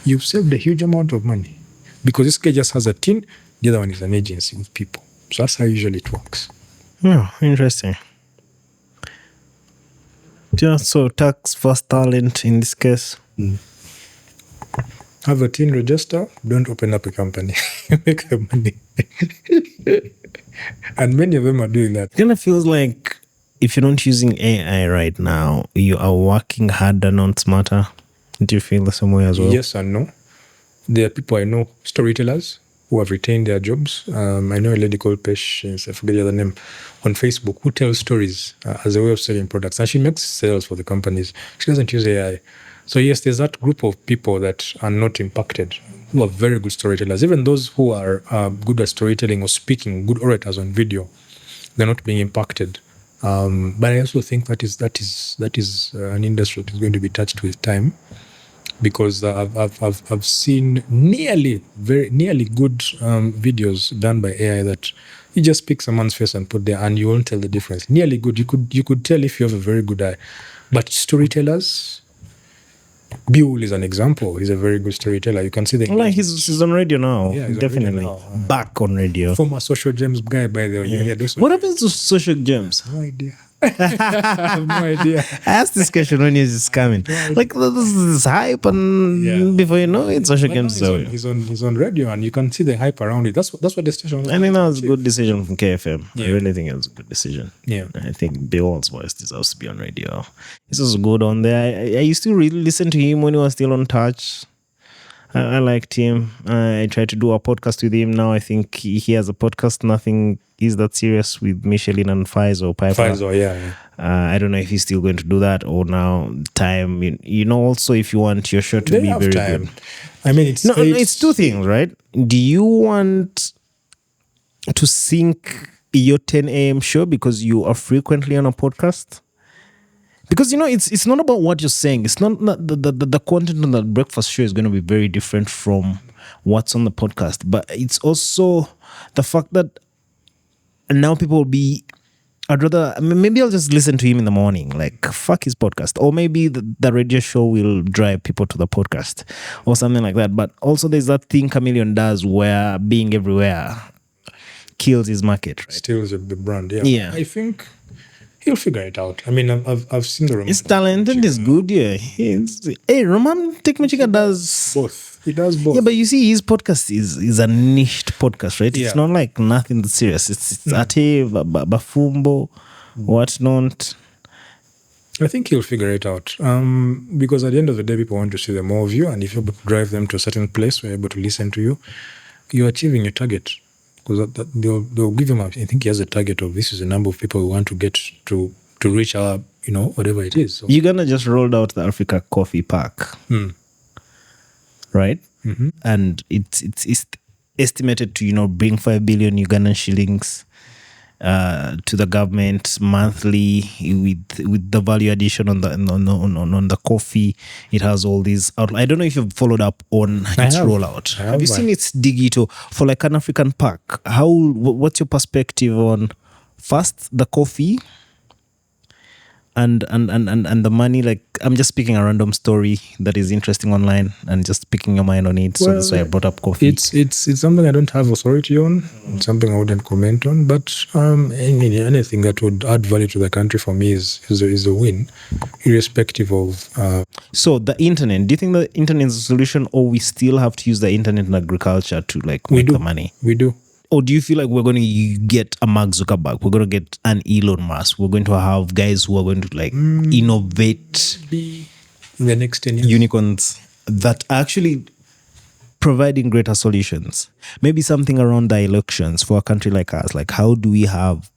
You've saved a huge amount of money because this guy just has a team, the other one is an agency with people. So that's how usually it works. Yeah, interesting. Yeah, so tax first talent in this case. Have a TIN register, don't open up a company. Make the money. And many of them are doing that. It kind of feels like if you're not using AI right now, you are working harder, not smarter. Do you feel the same way as well? Yes and no. There are people I know, storytellers, who have retained their jobs. I know a lady called Patience, I forget the other name, on Facebook, who tells stories as a way of selling products. And she makes sales for the companies. She doesn't use AI. So yes, there's that group of people that are not impacted, who are very good storytellers. Even those who are good at storytelling or speaking, good orators on video, they're not being impacted. But I also think that is an industry that is going to be touched with time, because I've seen nearly good videos done by AI that you just pick someone's face and put there, and you won't tell the difference. Nearly good. You could tell if you have a very good eye. But storytellers, Bill is an example. He's a very good storyteller. You can see the Like he's on radio now. Yeah, he's on definitely radio now. back on radio. former social James guy, by the way. Yeah, What happens to social gems? no idea. I have no idea. I asked this question when he's coming. Like this is hype, and Yeah. before you know it, social But no, gems. So he's on radio, and you can see the hype around it. That's what the station was. I think that was a good decision from KFM. I Yeah. really think it was a good decision. Yeah. I think Bill's voice deserves to be on radio. This was good on there. I used to really listen to him when he was still on Touch. I liked him. I tried to do a podcast with him. Now I think he has a podcast. Nothing is that serious with Michelin and Pfizer. Pfizer, yeah. I don't know if he's still going to do that or now time. You know, also if you want your show to They be have very time. good. I mean, It's two things, right? Do you want to sync your 10 a.m. show because you are frequently on a podcast? Because, you know, it's not about what you're saying. It's not the content on the breakfast show is going to be very different from what's on the podcast. But it's also the fact that now people will be, maybe I'll just listen to him in the morning. Like, fuck his podcast. Or maybe the radio show will drive people to the podcast or something like that. But also there's that thing Chameleon does where being everywhere kills his market, right? steals the brand. Yeah. Yeah. I think he'll figure it out. I mean, I've seen the He's talented, he's good, yeah. Hey, Roman Tekmachiga does both. He does both. Yeah, but you see, his podcast is a niched podcast, right? Yeah. It's not like nothing serious. It's Ate, Bafumbo, whatnot. I think he'll figure it out. Because at the end of the day, people want to see the more of you, and if you're able to drive them to a certain place where you're able to listen to you, you're achieving your target. Because they'll give him, I think he has a target of this is the number of people we want to get to reach our, whatever it is. So, Uganda just rolled out the Africa Coffee Pack, right? Mhm. And it's estimated to bring 5 billion Ugandan shillings to the government monthly with the value addition on the coffee. It has all these. I don't know if you've followed up on its have. rollout. I Have you have. seen its digital for like an African pack? What's your perspective on first the coffee and the money? Like, I'm just picking a random story that is interesting online and just picking your mind on it. So that's why I brought up coffee. It's something I don't have authority on. It's something I wouldn't comment on. But anything that would add value to the country for me is a win, irrespective of. So the internet, do you think the internet is a solution, or we still have to use the internet in agriculture to like We make do. the money? We do. Or do you feel like we're going to get a Mark Zuckerberg, we're going to get an Elon Musk, we're going to have guys who are going to like innovate Be in the next 10 years. unicorns that are actually providing greater solutions? Maybe something around the elections for a country like us. Like, how do we have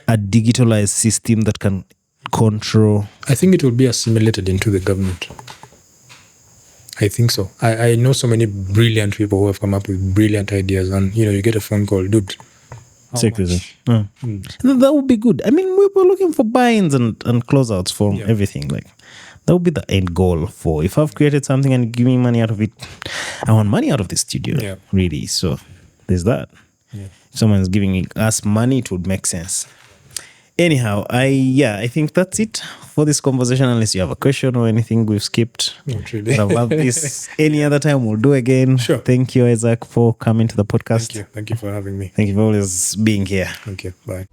a digitalized system that can control? I think it will be assimilated into the government. I think so. I know so many brilliant people who have come up with brilliant ideas, and you get a phone call, dude. how Secrecy. much? That would be good. I mean, we were looking for buy-ins and closeouts for everything. Like, that would be the end goal for if I've created something and give me money out of it. I want money out of the studio, Yeah. really. So there's that. Yeah. If someone's giving us money, it would make sense. Anyhow, I think that's it for this conversation, unless you have a question or anything we've skipped. Not really. But I love this. Any other time we'll do again. Sure. Thank you, Isaac, for coming to the podcast. Thank you. Thank you for having me. Thank you for always being here. Thank you. Bye.